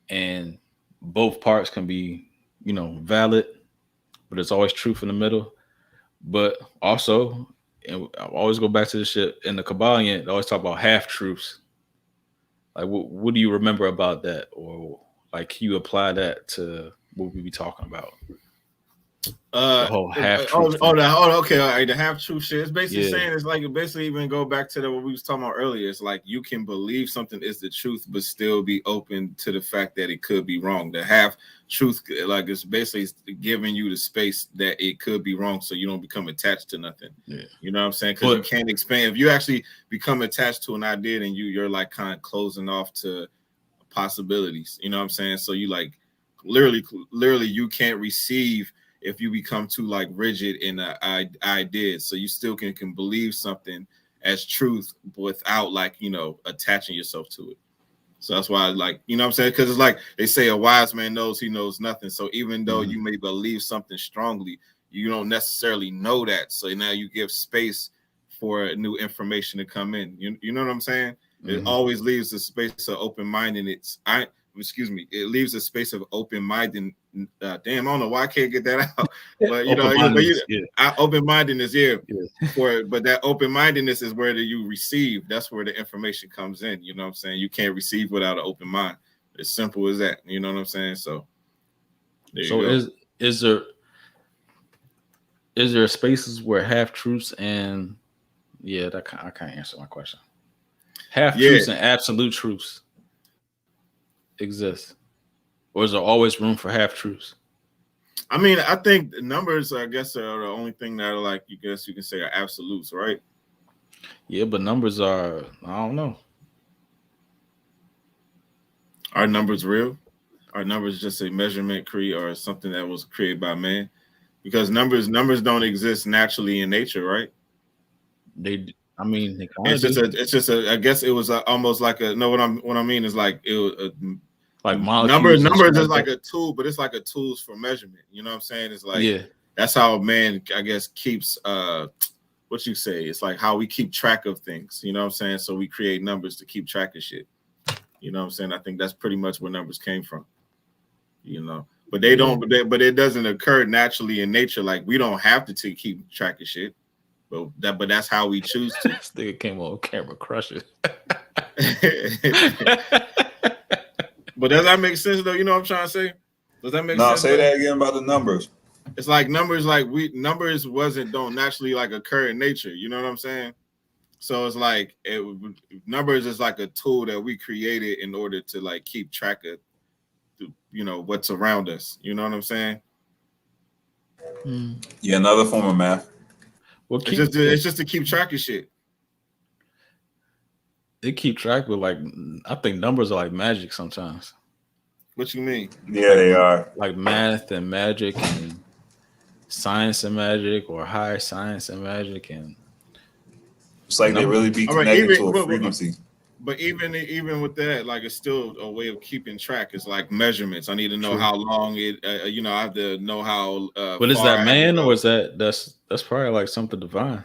and both parts can be valid, but it's always truth in the middle. But also, and I always go back to this shit in the Kabbalion. They always talk about half truths. Like, what do you remember about that, or like can you apply that to what we be talking about? The whole half truth. Okay, all right. The half truth shit. It's basically saying, it's like, basically even go back to what we was talking about earlier. It's like you can believe something is the truth, but still be open to the fact that it could be wrong. The half truth, like, it's basically giving you the space that it could be wrong, so you don't become attached to nothing. Yeah. You know what I'm saying? Because you can't expand. If you actually become attached to an idea, and you're like kind of closing off to possibilities. You know what I'm saying? So you like literally you can't receive. if you become too like rigid in ideas. So you still can believe something as truth without like, you know, attaching yourself to it. So that's why, like, you know what I'm saying? Because it's like they say a wise man knows he knows nothing. So even though you may believe something strongly, you don't necessarily know that. So now you give space for new information to come in. You know what I'm saying? It always leaves a space of open-mindedness. It leaves a space of open-minded. Damn, I don't know why I can't get that out. But you know, open-mindedness, yeah. But that open-mindedness is where you receive. That's where the information comes in. You know what I'm saying? You can't receive without an open mind. As simple as that. You know what I'm saying? So is there spaces where half truths and I can't answer my question. Half truths and absolute truths exist, or is there always room for half truths? I mean, I think numbers, I guess, are the only thing that are like, you guess you can say are absolutes, right? Yeah, but numbers are, I don't know. Are numbers real? Are numbers just a measurement or something that was created by man? Because numbers don't exist naturally in nature, right? They it's just a I guess it was almost like what I mean is like it was like numbers is like a tool, but it's like a tools for measurement. You know what I'm saying? It's like that's how man, I guess, keeps what you say. It's like how we keep track of things. You know what I'm saying? So we create numbers to keep track of shit. You know what I'm saying? I think that's pretty much where numbers came from. You know, but they don't. But it doesn't occur naturally in nature. Like we don't have to keep track of shit. But that's how we choose to. This nigga came on camera crushing. But does that make sense though? You know what I'm trying to say? Does that make sense? No, say that again about the numbers. It's like numbers, numbers don't naturally like occur in nature. You know what I'm saying? So it's like numbers is like a tool that we created in order to like keep track of, you know, what's around us. You know what I'm saying? Yeah, another form of math. Well, it's just to keep track of shit. They keep track with like, I think numbers are like magic sometimes. What you mean? Yeah, they are. Like math and magic and science and magic, or higher science and magic, and it's like they really be connected to a frequency. But even with that, like it's still a way of keeping track. It's like measurements. I need to know how long it. You know, I have to know how. But is that man, or is that's probably like something divine?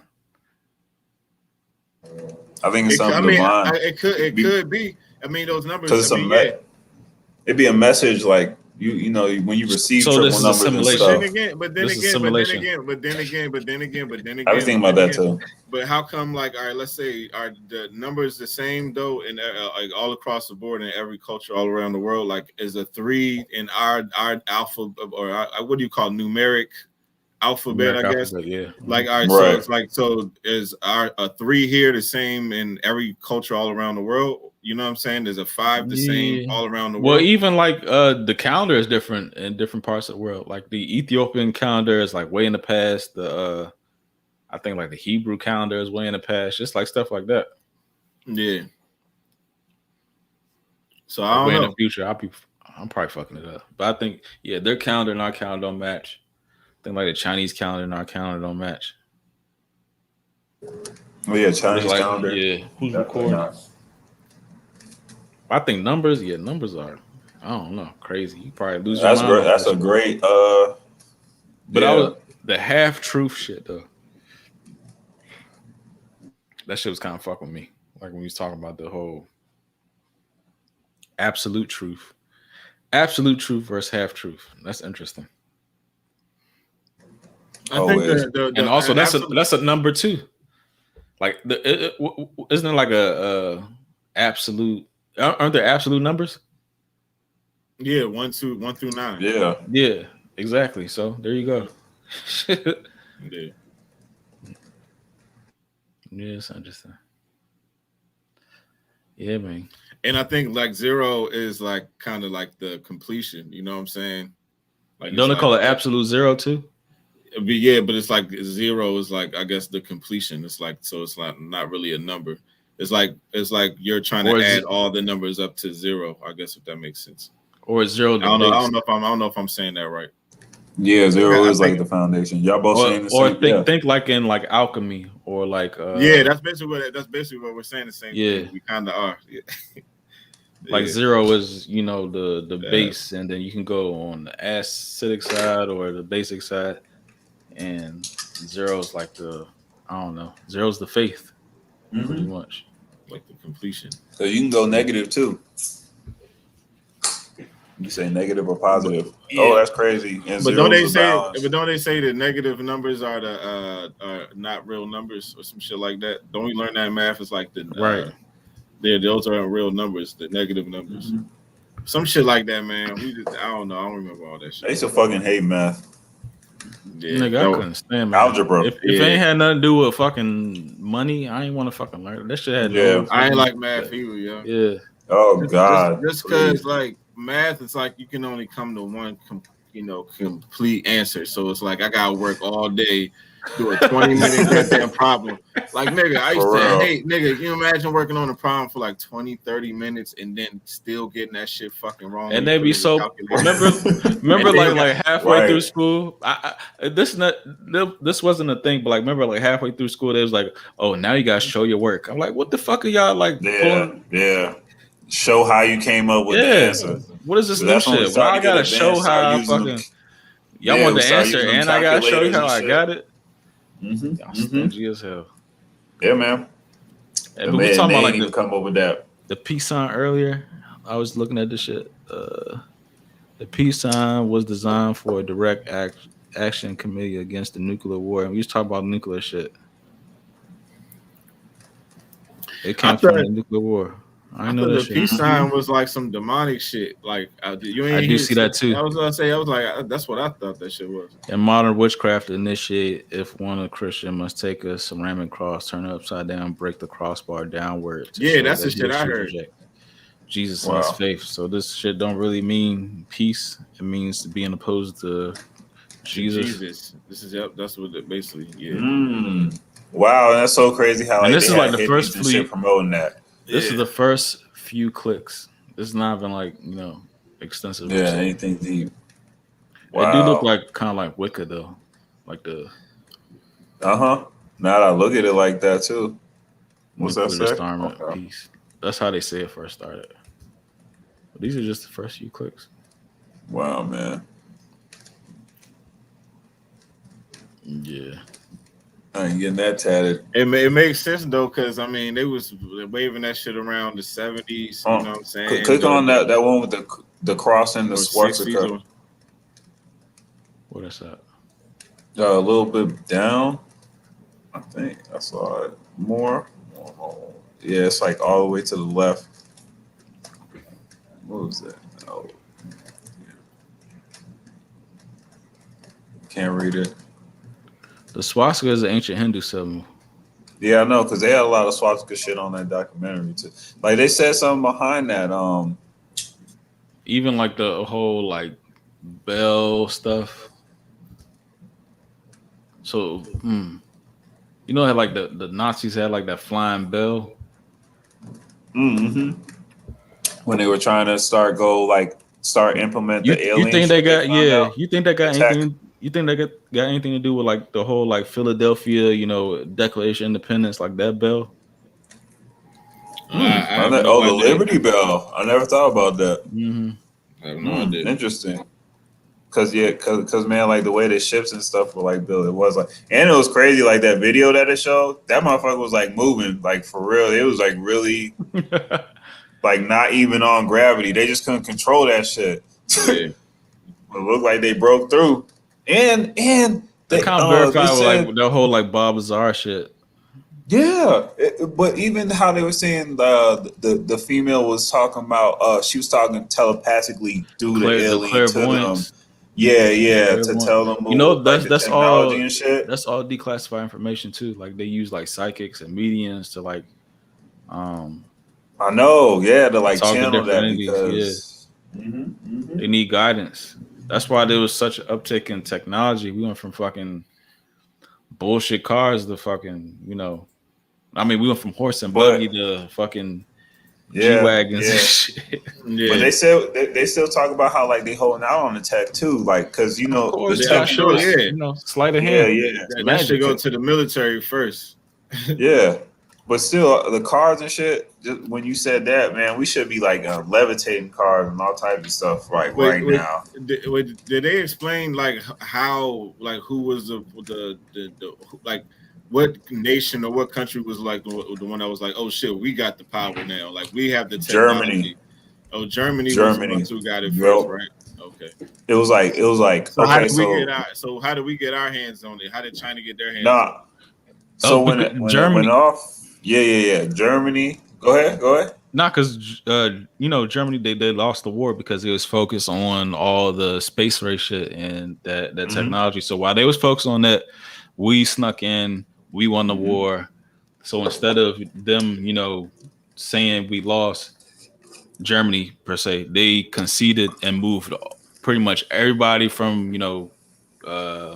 I think it's something divine. It could be. I mean, those numbers. It'd be a message like you know when you receive triple numbers and stuff. But then again. I was thinking about that too. But how come, like, all right, let's say, are the numbers the same though, in like all across the board in every culture all around the world? Like, is a 3 in our alpha or what do you call numeric alphabet? I guess. Yeah. Like, all right, so it's like, so is a 3 here the same in every culture all around the world? You know what I'm saying? There's a 5 the same all around the world. Well, even like the calendar is different in different parts of the world. Like the Ethiopian calendar is like way in the past. The I think like the Hebrew calendar is way in the past. Just like stuff like that. Yeah. So I don't know. In the future, I'm probably fucking it up. But I think their calendar and our calendar don't match. I think like the Chinese calendar and our calendar don't match. Oh yeah, Chinese calendar. Yeah, who's recording? I think numbers are, I don't know, crazy. You probably lose your mind. That's a great but I was the half truth shit though. That shit was kind of fucking with me. Like when we was talking about the whole absolute truth versus half truth. That's interesting. I think and also that's a number too. Like isn't it like a absolute? Aren't there absolute numbers? Yeah, 1 through 9. Yeah, exactly. So there you go. Yeah, it's interesting. Yeah, man. And I think like 0 is like kind of like the completion. You know what I'm saying? Like, don't they call it absolute 0 too? But it's like 0 is like, I guess, the completion. It's like, so it's like not really a number. It's like you're trying to add all the numbers up to 0. I guess, if that makes sense. Or 0. I don't know if I'm saying that right. Yeah, zero I is like think, the foundation. Y'all both saying the or same. Yeah. think like in like alchemy or like yeah, that's basically what we're saying. The same yeah. thing. We kind of are. Yeah. Like Yeah. zero is, you know, the Yeah. base, and then you can go on the acidic side or the basic side, and zero is like the, I don't know, zero is the faith, pretty Mm-hmm. much. Like the completion. So you can go negative too. You say negative or positive. Yeah. Oh, that's crazy. And But don't zeros they are say? balanced. But don't they say the negative numbers are the are not real numbers or some shit like that? Don't we learn that in math? It's like the Right. those are real numbers, the negative numbers, Mhm. some shit like that, man. I don't know. I don't remember all that I shit. used to fucking hate math. Yeah, Nigga, I couldn't stand man. Algebra. If Yeah. it ain't had nothing to do with fucking money, I ain't want to fucking learn. That shit had Yeah. no. I ain't fucking- like math either, yo. Yeah. Oh God. Just because like math, it's like you can only come to one complete answer. So it's like I gotta work all day, do a 20-minute goddamn problem. Like nigga, I used For to real. hate nigga. You imagine working on a problem for like 20-30 minutes and then still getting that shit fucking wrong. And when you they be put it in so calculator. remember And then like you halfway through Right. school. This wasn't a thing, but like remember like halfway through school, they was like, oh, now you gotta show your work. I'm like, what the fuck are y'all like Yeah. pulling? Yeah. Show how you came up with the Yeah. answer. What is this So new that's when we shit? Why started I to get gotta advanced. show Start how I using them. fucking y'all Yeah, want we the start answer using them and I gotta show you calculators how and I shit. got it. Mm-hmm. Y'all stingy as hell. Yeah, man. But we talking about like even come up with that. the peace sign earlier. I was looking at this shit. The peace sign was designed for a direct action committee against the nuclear war. And we was talking about nuclear shit. It I came thought, from the nuclear war. I I know thought that the shit. peace sign was like some demonic shit. Like you I ain't do hear see that too. I was gonna say, I was like, that's what I thought that shit was. In modern witchcraft, initiate if one a Christian must take a ceramic cross, turn it upside down, break the crossbar downward. To Yeah, show that's that the shit I should heard. reject Jesus and Wow. his faith. So this shit don't really mean peace. It means being opposed to Jesus. This is that's what it basically. Yeah. Mm. Wow, that's so crazy how And like this they is like had the hippies first and shit fleet. promoting that. This is the first few clicks. This is not even like, you know, extensive Yeah, research. anything deep. It do look Wow. like kind of like Wicca though, like the Now that I look at it like that too. What's that nuclear say? disarmament Okay. piece. That's how they say it first started. But these are just the first few clicks. Wow, man. Yeah. I ain't getting that tatted. It makes sense though, because I mean they was waving that shit around the 70s. You know what I'm saying? Click on that one with the cross and the or swastika. 60s. What is that? A little bit down. I think I saw it more. Yeah, it's like all the way to the left. What was that? Oh, can't read it. The swastika is an ancient Hindu symbol. Yeah, I know, because they had a lot of swastika shit on that documentary too. Like they said something behind that. Even like the whole like bell stuff. So, you know how like the Nazis had like that flying bell. Mm-hmm. When they were trying to start implement the alien. You think they got out. You think they got Attack. anything? You think they got anything to do with like the whole like Philadelphia, you know, Declaration of Independence, like that bell? I have no The idea. Liberty Bell. I never thought about that. Mm-hmm. I have no idea. Interesting. Cause man, like the way the ships and stuff were like built, it was like, and it was crazy. Like that video that it showed, that motherfucker was like moving, like for real. It was like really, like not even on gravity. They just couldn't control that shit. Yeah. It looked like they broke through, and They kind of verified with like the whole like Bob Lazar shit. Yeah, but even how they were saying the female was talking about, she was talking telepathically through the alien to them. Yeah, to tell them, you know, that's that's technology all and shit. That's all declassified information too. Like they use like psychics and mediums to like, I know, to like talk to channel different that entities. because They need guidance. That's why there was such an uptick in technology. We went from fucking bullshit cars to fucking, you know, I mean, we went from horse and buggy to fucking G Yeah, wagons yeah. and shit. Yeah, But they still talk about how like they holding out on the tech too, like because Of the course, you yeah, gotta of tech show course, us, yeah. sleight of yeah, hand. yeah, It's That should magic. go to the military first. yeah. But still, the cars and shit. Just when you said that, man, we should be like levitating cars and all types of stuff like right now. Did they explain like how like who was the like what nation or what country was like the one that was like, oh shit, we got the power now, like we have the Germany, technology. Oh, Germany was the Germany. ones who got it first, Yep. right? Okay. It was like So how okay, did we get so our? So how did we get our hands on it? How did China get their hands on nah. it? So when Because it went Germany, off, yeah. Germany. Go ahead. not because Germany they lost the war because it was focused on all the space race shit and that Hmm. technology. So while they was focused on that, we snuck in, we won the Hmm. war. So instead of them, saying we lost Germany per se, they conceded and moved pretty much everybody from uh,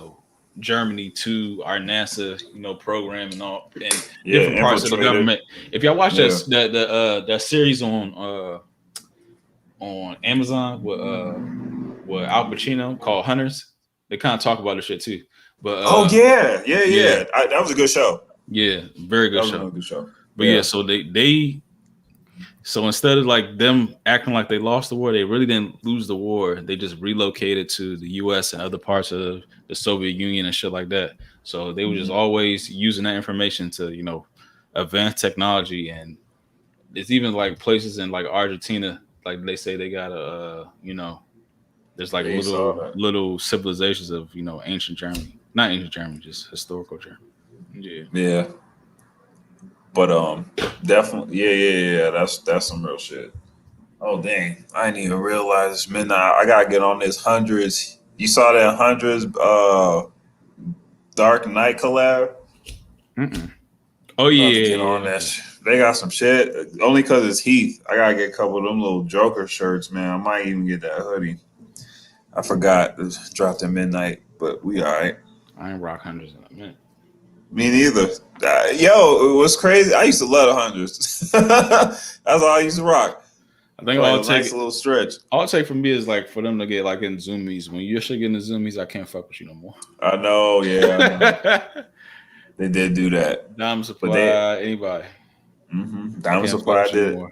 Germany to our NASA program and all and Yeah, different parts of the infiltrated. government. If y'all watch Yeah. that series on Amazon with Al Pacino called Hunters, they kind of talk about this shit too. But Oh yeah. yeah, That was a good show. yeah, very That good was show. another good show. But yeah, so so instead of like them acting like they lost the war, they really didn't lose the war. They just relocated to the U.S. and other parts of the Soviet Union and shit like that. So they were just Mhm. always using that information to advance technology. And it's even like places in like Argentina, like they say they got there's like They saw that. little civilizations of ancient Germany, not ancient Germany, just historical Germany. Yeah. Yeah. But definitely, yeah. That's some real shit. Oh dang, I didn't even realize it's midnight. I gotta get on this hundreds. You saw that hundreds Dark Knight collab? Mm-mm. Oh I'm about to yeah, get on yeah, that. okay. They got some shit. Only because it's Heath. I gotta get a couple of them little Joker shirts, man. I might even get that hoodie. I forgot it dropped at midnight, but we all right. I ain't rock hundreds in a minute. Me neither. Yo, it was crazy. I used to love the hundreds. That's all I used to rock. I think Like a nice little stretch. all it take from me is like for them to get like in zoomies. When you're shit getting the zoomies, I can't fuck with you no more. I know, yeah, I know. They did do that. Diamond But they Supply, anybody. Diamond Can't fuck Supply with you no did more.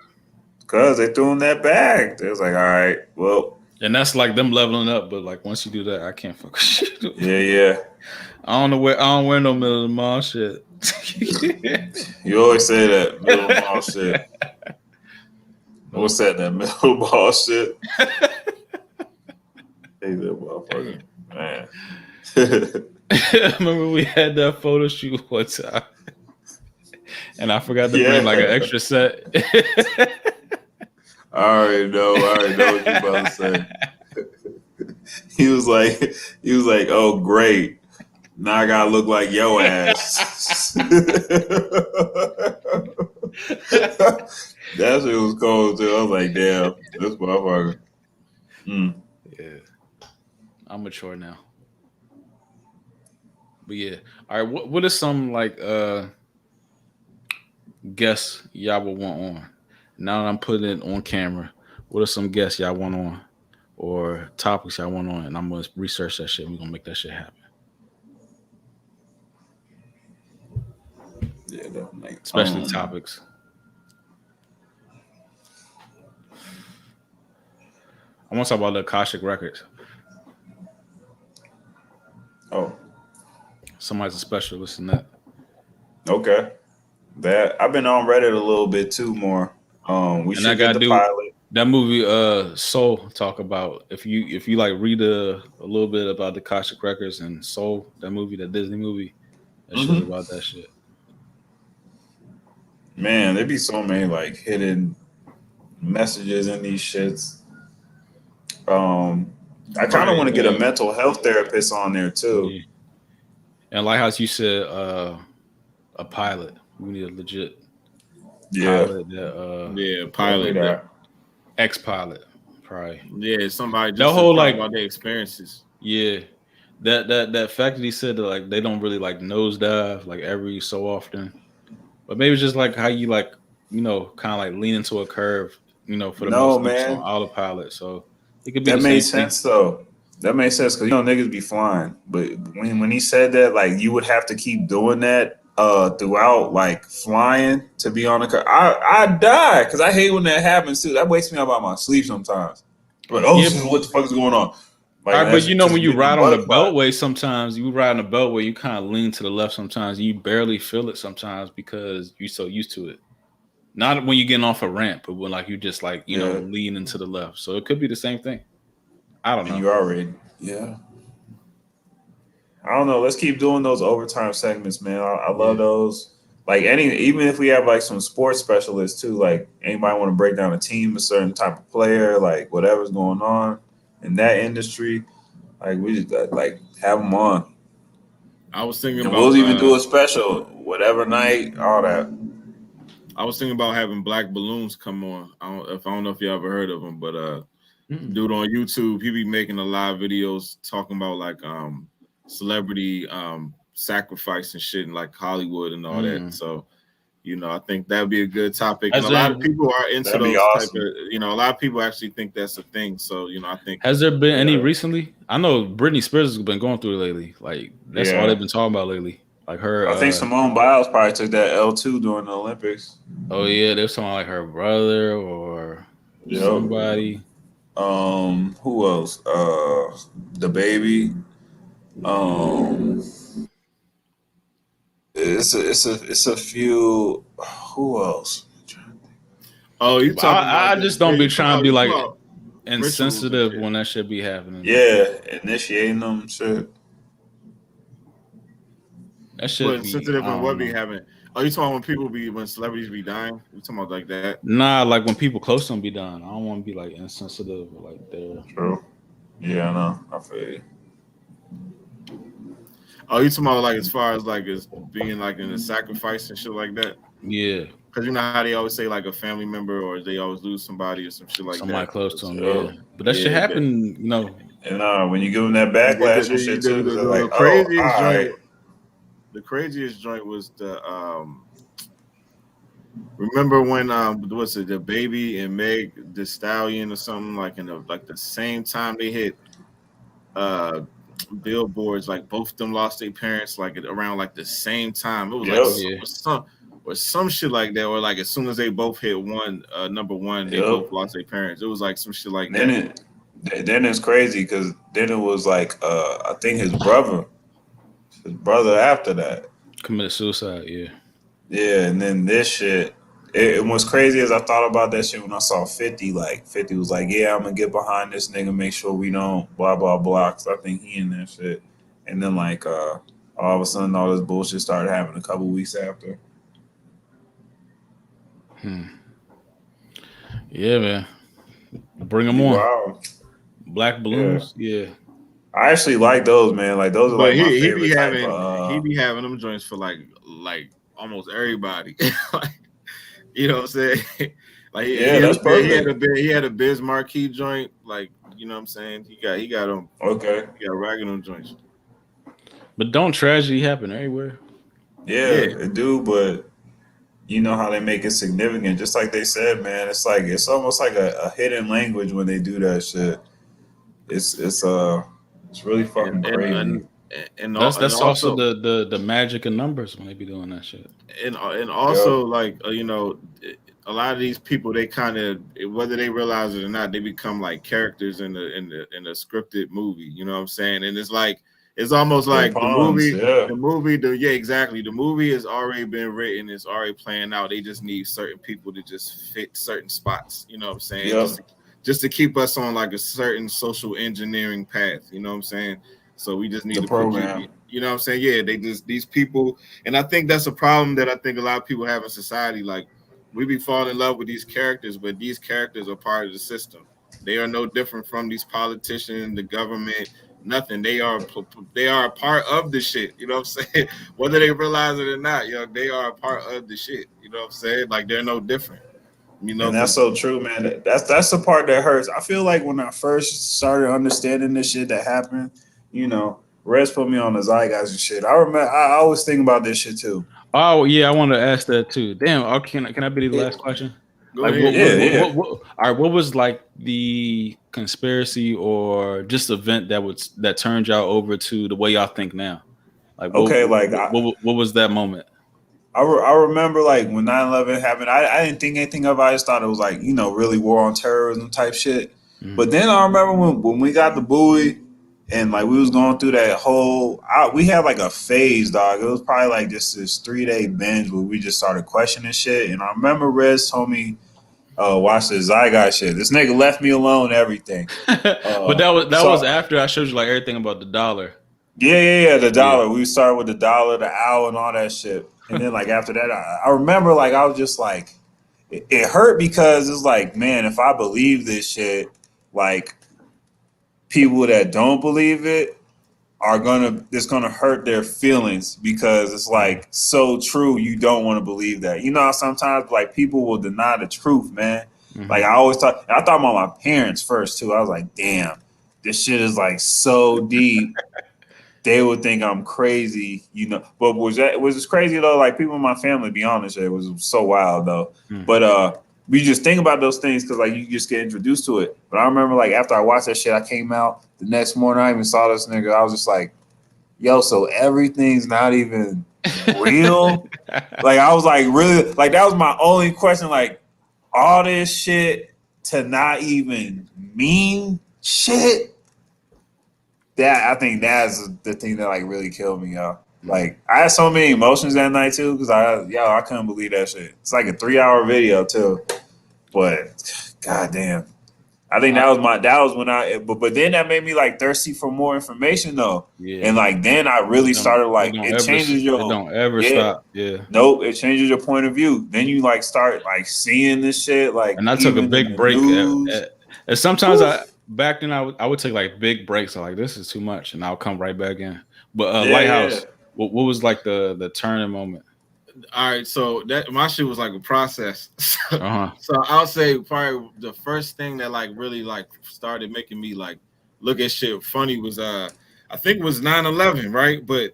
because they threw in that bag. They was like, all right, well, And that's like them leveling up, but like once you do that, I can't fuck with you. yeah. I don't wear no middle of the mall shit. You always say that middle ball shit. What's that middle ball shit? Hey, that motherfucker, man. Remember we had that photo shoot one time, and I forgot to bring like an extra set. I already know what you about to say. He was like, oh great. Now I gotta look like yo ass. That shit was cold too. I was like, damn, this motherfucker. Yeah, I'm mature now. But yeah, all right. What are some like guests y'all would want on? Now that I'm putting it on camera, what are some guests y'all want on, or topics y'all want on? And I'm gonna research that shit. We're gonna make that shit happen. Yeah, definitely. Especially topics. I want to talk about the Akashic Records. Oh, Somebody's a specialist in that. okay. That I've been on Reddit a little bit too more. We And I should get gotta the do pilot. that movie Soul talk about if you like read a little bit about the Akashic Records and Soul, that movie, that Disney movie, that shit's about that shit. Man, there be so many like hidden messages in these shits. I kind of want to get a mental health therapist on there too. Yeah. And like how you said, a pilot. We need a legit pilot that pilot. ex-pilot, probably. Yeah, somebody just the whole like about their experiences. Yeah. That fact that he said that like they don't really like nosedive like every so often. But maybe it's just like how you like kind of like lean into a curve, for the No, most just on man. autopilot. So it could be That the same made thing. sense though. That makes sense because niggas be flying, but when he said that, like you would have to keep doing that throughout, like flying to be on the car. I die because I hate when that happens too. That wakes me up out of my sleep sometimes. But Yeah, shit, what the fuck is going on? Like all right, but because when you getting them ride on the butterflies. beltway, sometimes you ride on the beltway, you kind of lean to the left. Sometimes you barely feel it. Sometimes because you're so used to it. Not when you're getting off a ramp, but when like you just like Yeah, leaning to the left. So it could be the same thing. I don't and know. you already I don't know. Let's keep doing those overtime segments, man. I love Yeah. those. Like even if we have like some sports specialists too, like anybody want to break down a team, a certain type of player, like whatever's going on in that industry, like we just got, like have them on, I was thinking and about we'll even do a special whatever night, all that. having black balloons come on. I don't know if you ever heard of them, but Mm. dude on YouTube, he be making a lot of videos talking about like celebrity sacrifice and shit in like Hollywood and all that. So I think that'd be a good topic. And Has a lot there of people are into That'd be those type awesome. of, a lot of people actually think that's a thing. So, I think has there been any Yeah. recently? I know Britney Spears has been going through it lately. Like that's all Yeah. they've been talking about lately. Like her. I think Simone Biles probably took that L2 during the Olympics. Oh yeah, they was talking about like her brother or Yep. somebody. Who else? The baby. It's a few. Who else? Oh, you talking I about just don't be trying to be like rituals and insensitive shit. when that shit be happening. Yeah, initiating them shit. That But shit be. insensitive I and what don't be know. having? Oh, you talking when celebrities be dying? You talking about like that? Nah, like when people close to them be done. I don't want to be like insensitive or like there. True. Yeah, I know. I feel you. Oh, you talking about like as far as like as being like in a sacrifice and shit like that? Yeah, Because you know how they always say like a family member or they always lose somebody or some shit like somebody that. close to them. So, Yeah, but that shit happen. and when you give them that The, backlash and shit too, because they're like, oh, craziest all joint. right. The craziest joint was the remember when what's it, the baby and Meg the Stallion or something like in the same time they hit billboards, like both of them lost their parents like around like the same time. It was Yep. like some shit like that, or like as soon as they both hit number one, they Yep. both lost their parents. It was like some shit like Then that. then it's crazy because then it was like I think his brother after that. Committed suicide. Yeah. Yeah, and then this shit. It was crazy as I thought about that shit when I saw 50. Like 50 was like, yeah, I'm gonna get behind this nigga, make sure we don't blah blah blah. Cause I think he in that shit. And then like all of a sudden all this bullshit started happening a couple weeks after. Yeah, man. Bring them on. Wow. Black balloons. Yeah. I actually like those, man. Like those are But like my he favorite be type having of. them joints for like almost everybody. Like, you know what I'm saying? Like That's perfect. he had a Biz Marquee joint. Like, you know what I'm saying? He got them. Okay. He got ragging them joints. But don't tragedy happen everywhere? Yeah, it do, but you know how they make it significant. Just like they said, man, it's like it's almost like a hidden language when they do that shit. It's really fucking crazy. And That's also also the magic of numbers when they be doing that shit. and also like a lot of these people, they kind of, whether they realize it or not, they become like characters in a scripted movie. You know what I'm saying? And it's almost like pawns, the movie has already been written, it's already playing out. They just need certain people to just fit certain spots. You know what I'm saying? Yep. Just to keep us on like a certain social engineering path. You know what I'm saying? So we just need The to program. you know what I'm saying? Yeah, these people, and I think that's a problem that I think a lot of people have in society. Like, we be falling in love with these characters, but these characters are part of the system. They are no different from these politicians, the government, nothing. They are a part of the shit. You know what I'm saying? Whether they realize it or not, they are a part of the shit. You know what I'm saying? Like, they're no different. You know, And that's so true, man. That's the part that hurts. I feel like when I first started understanding this shit that happened, Rez put me on the Zygots and shit. I remember. I always think about this shit too. Oh yeah, I want to ask that too. Damn, can I be the last question? Go Like ahead. Yeah. all right, what was like the conspiracy or just event that turned y'all over to the way y'all think now? Like Okay, like what was that moment? I remember like when 9/11 happened, I didn't think anything of it. I just thought it was like, really war on terrorism type shit. Mhm. But then I remember when we got the buoy and like we was going through that whole, we had like a phase, dog. It was probably like just this 3-day binge where we just started questioning shit. And I remember Rez told me, watch the Zygot shit. This nigga left me alone, and everything. But that was So after I showed you like everything about the dollar. yeah, the Yeah. dollar. We started with the dollar, the owl, and all that shit. And then like after that, I remember like I was just like, it hurt because it's like, man, if I believe this shit, like people that don't believe it it's gonna hurt their feelings because it's like so true. You don't want to believe that. You know how sometimes like people will deny the truth, man. Like I thought about my parents first too. I was like, damn, this shit is like so deep. They would think I'm crazy, But was just crazy though? Like people in my family, be honest, it was so wild though. But we just think about those things because like you just get introduced to it. But I remember like after I watched that shit, I came out the next morning. I even saw this nigga. I was just like, yo, so everything's not even real. Like I was like really like that was my only question. Like all this shit to not even mean shit. That I think that's the thing that like really killed me, y'all. Like I had so many emotions that night too because I couldn't believe that shit. It's like a 3-hour video too, but goddamn, I think that was when but then that made me like thirsty for more information though, Yeah. and like then I really started like it changes your it don't ever stop. Yeah. Nope, it changes your point of view. Then you like start like seeing this shit like And I took a even in big the break. news. And sometimes back then I would take like big breaks. I'm like, this is too much, and I'll come right back in. But Lighthouse, what was like the turning moment? All right, so that my shit was like a process. Uh-huh. So I'll say probably the first thing that like really like started making me like look at shit funny was I think it was 9/11, right? But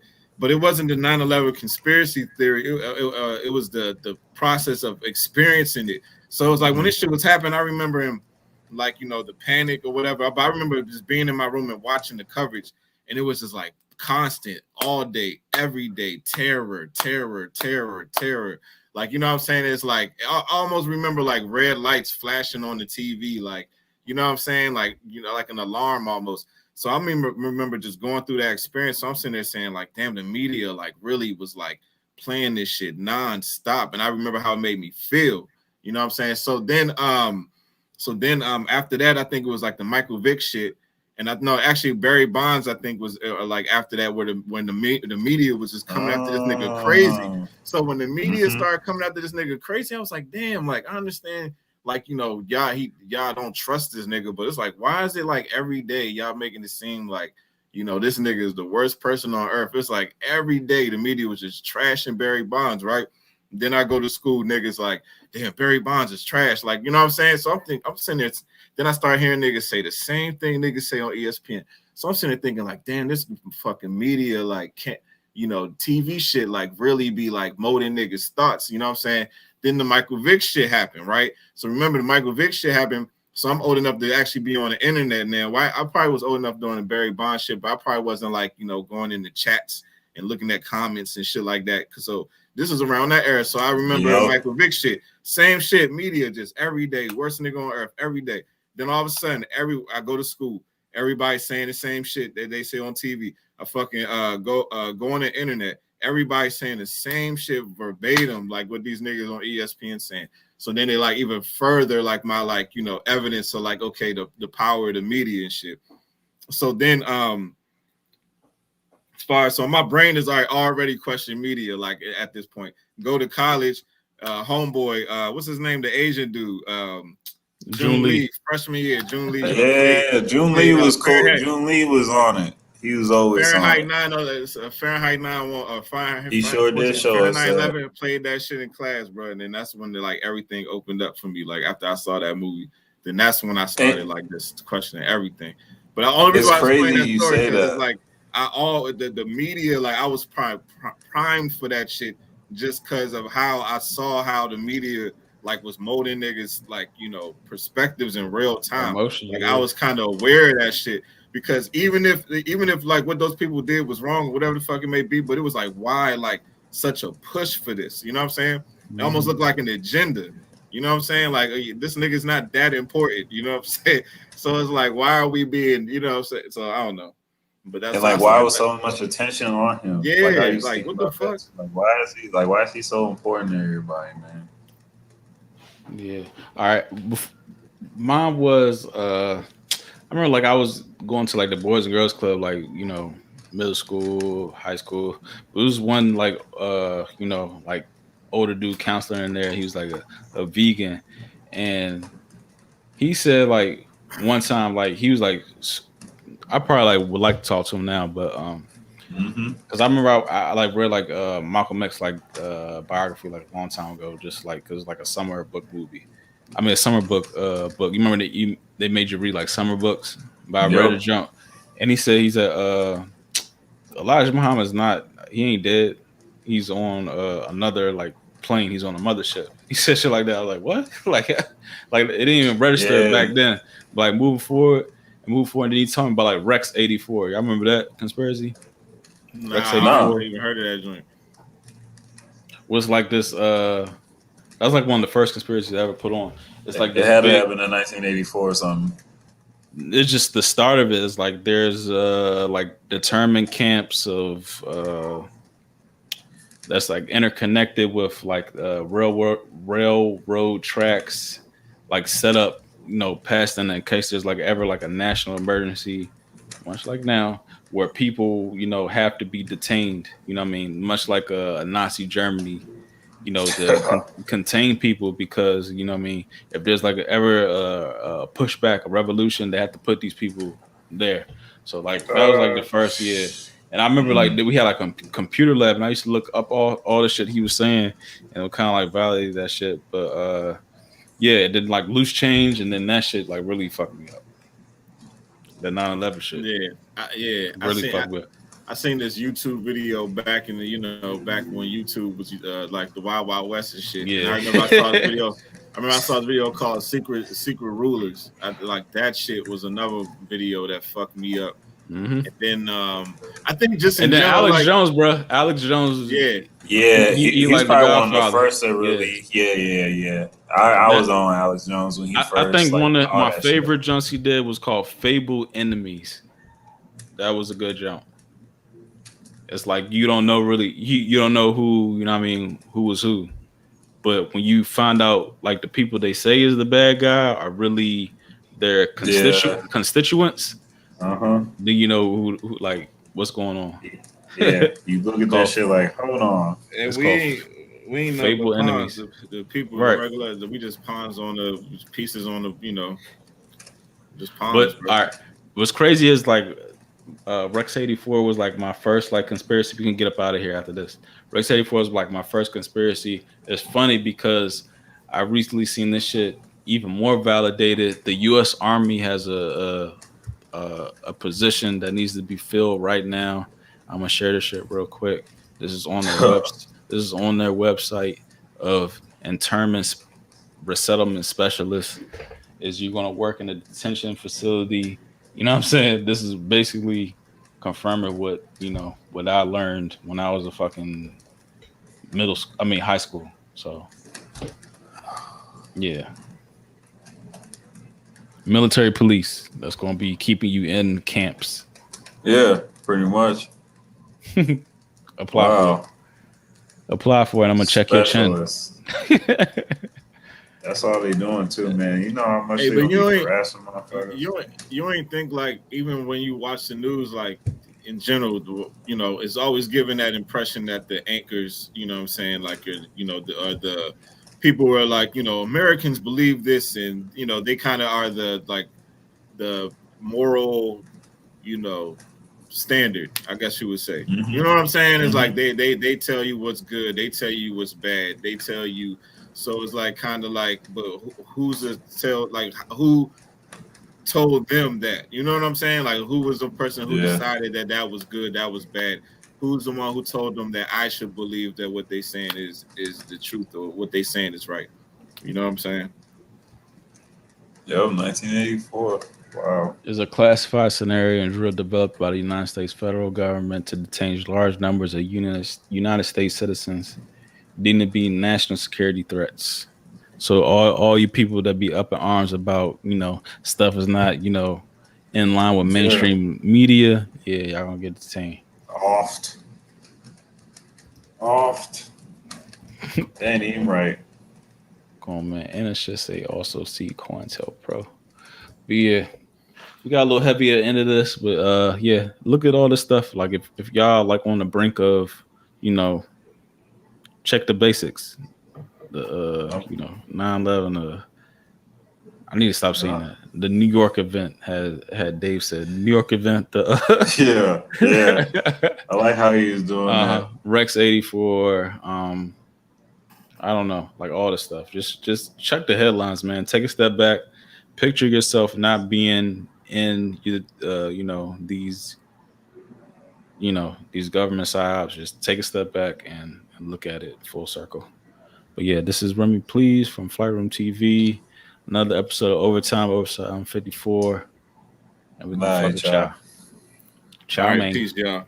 it wasn't the 9/11 conspiracy theory. It was the process of experiencing it. So it was like when this shit was happening, I remember him like the panic or whatever. But I remember just being in my room and watching the coverage, and it was just like constant, all day, every day, terror. Like, you know what I'm saying? It's like I almost remember like red lights flashing on the TV, like, you know what I'm saying? Like, like an alarm almost. So I remember just going through that experience. So I'm sitting there saying, like, damn, the media like really was like playing this shit nonstop. And I remember how it made me feel. You know what I'm saying? So then after that, I think it was like the Michael Vick shit. And I know actually Barry Bonds, I think, was like after that, when the media was just coming after this nigga crazy. So when the media started coming after this nigga crazy, I was like, damn, like I understand, like y'all don't trust this nigga, but it's like, why is it like every day y'all making it seem like this nigga is the worst person on earth? It's like every day the media was just trashing Barry Bonds, right? Then I go to school, niggas like, damn, Barry Bonds is trash, like you know what I'm saying? So I'm sitting there. Then I start hearing niggas say the same thing niggas say on ESPN. So I'm sitting there thinking like, damn, this fucking media like can't, TV shit like really be like molding niggas' thoughts. You know what I'm saying? Then the Michael Vick shit happened, right? So remember the Michael Vick shit happened. So I'm old enough to actually be on the internet now. Why? I probably was old enough doing the Barry Bonds shit, but I probably wasn't like, going in the chats and looking at comments and shit like that. So this was around that era. So I remember the Michael Vick shit. Same shit, media just every day, worst nigga on earth every day. Then all of a sudden, I go to school, everybody's saying the same shit that they say on TV. I fucking go on the internet, everybody's saying the same shit verbatim, like what these niggas on ESPN saying. So then they like even further like my like evidence of like, okay, the power of the media and shit. So then so my brain is already questioning media like at this point. Go to college, homeboy, what's his name, the Asian dude, June Lee, freshman year. June Lee. Yeah, June Lee was cool. June Lee was on it. He was always Fahrenheit on 9. Fahrenheit 9. He sure did show us Fahrenheit that. 11. Played that shit in class, bro. And then that's when like everything opened up for me. Like after I saw that movie, then that's when I started like just questioning everything. But the only reason I was playing that story because it's like the media, like I was primed for that shit just because of how I saw how the media like was molding niggas like perspectives in real time. Emotion, Like yeah. I was kind of aware of that shit because even if like what those people did was wrong, whatever the fuck it may be, but it was like why like such a push for this? You know what I'm saying? It almost looked like an agenda. You know what I'm saying? Like this nigga's not that important. You know what I'm saying? So it's like why are we being? You know what I'm saying? So I don't know. But that's And like, why was so much attention on him? Yeah, like, I used to like think what the about fuck? that. Like, why is he so important to everybody, man? Yeah. All right. Mine was I remember like I was going to like the Boys and Girls Club, like, middle school, high school. There was one like like older dude counselor in there. He was like a vegan, and he said like one time like he was like I probably like would like to talk to him now, but because I remember I like read like Malcolm X like biography like a long time ago, just like because like a summer book movie. I mean a summer book book. You remember that they made you read like summer books, but I read a jump, and he said Elijah Muhammad's he ain't dead. He's on another like plane. He's on a mothership. He said shit like that. I was like, what? like it didn't even register back then. But like moving forward. And then he told me about like Rex 84. Y'all remember that conspiracy? Nah, Rex I 84. haven't even heard of that joint. Was like this. That was like one of the first conspiracies I ever put on. It's like it had to happen in 1984 or something. It's just the start of it. Is like there's like determined camps of that's like interconnected with like railroad tracks, like set up, past in case there's like ever like a national emergency, much like now, where people, have to be detained. You know what I mean? Much like a Nazi Germany, to contain people because, you know what I mean? If there's like ever a pushback, a revolution, they have to put these people there. So like that was like the first year. And I remember like we had like a computer lab, and I used to look up all the shit he was saying, and it kind of like validate that shit. But yeah, it did like loose change, and then that shit like really fucked me up. The 9/11 shit. Yeah, really fucked me up. I seen this YouTube video back in the back when YouTube was like the Wild Wild West and shit. Yeah. And I remember I saw the video. I saw the video called Secret Rulers. Like that shit was another video that fucked me up. Mm-hmm. And then I think just in then general, Alex like, Jones, bro. Alex Jones. Yeah. He's like probably the one of the Godfather. first to really. Yeah. I was on Alex Jones when he first. I think like, one of my favorite jumps he did was called Fabled Enemies. That was a good jump. It's like you don't know really, you don't know who, you know what I mean, who was who. But when you find out like the people they say is the bad guy are really their constituents, then you know who like what's going on. Yeah, you look at that shit like, hold on. And we ain't Fabled Enemies. The people right. regular, we just pawns on the pieces on the just pawns. But all right, what's crazy is like Rex 84 was like my first like conspiracy. We can get up out of here after this. Rex 84 was like my first conspiracy. It's funny because I recently seen this shit even more validated. The U.S. Army has a position that needs to be filled right now. I'm gonna share this shit real quick. This is on their This is on their website of internment resettlement specialist. Is you gonna work in a detention facility? You know what I'm saying? This is basically confirming what I learned when I was a fucking high school. So yeah. Military police that's going to be keeping you in camps. Yeah, pretty much. Apply for it. I'm going to check your chin. That's all they doing too, man. You know how much they be harassing motherfuckers. You ain't think like even when you watch the news, like in general, it's always given that impression that the anchors, you know what I'm saying, like the people were like, Americans believe this, and they kind of are the moral, standard, I guess you would say. Mm-hmm. You know what I'm saying? It's like they tell you what's good, they tell you what's bad, they tell you. So it's like kind of like, but who's to tell? Like who told them that? You know what I'm saying? Like, who was the person who Yeah. decided that that was good, that was bad? Who's the one who told them that I should believe that what they saying is the truth or what they saying is right? You know what I'm saying? Yo, 1984. Wow. Is a classified scenario and drill developed by the United States federal government to detain large numbers of United States citizens deemed to be national security threats. So all you people that be up in arms about, stuff is not, in line with mainstream media, yeah, y'all gonna get detained. Oft. That ain't even right. Come on, man. And it should say also see COINTELPRO. But yeah, we got a little heavy at the end of this, but yeah, look at all this stuff. Like if y'all like on the brink of, check the basics. The 9/11. I need to stop saying that. The New York event had Dave said New York event. Yeah. I like how he was doing that. Rex 84. I don't know, like all this stuff. Just check the headlines, man. Take a step back. Picture yourself not being in these these government psyops. Just take a step back and look at it full circle. But yeah, this is Remy Please from Flight Room TV. Another episode of Overtime 54. And we're gonna fuck with y'all. Ciao, All right, man. peace, y'all.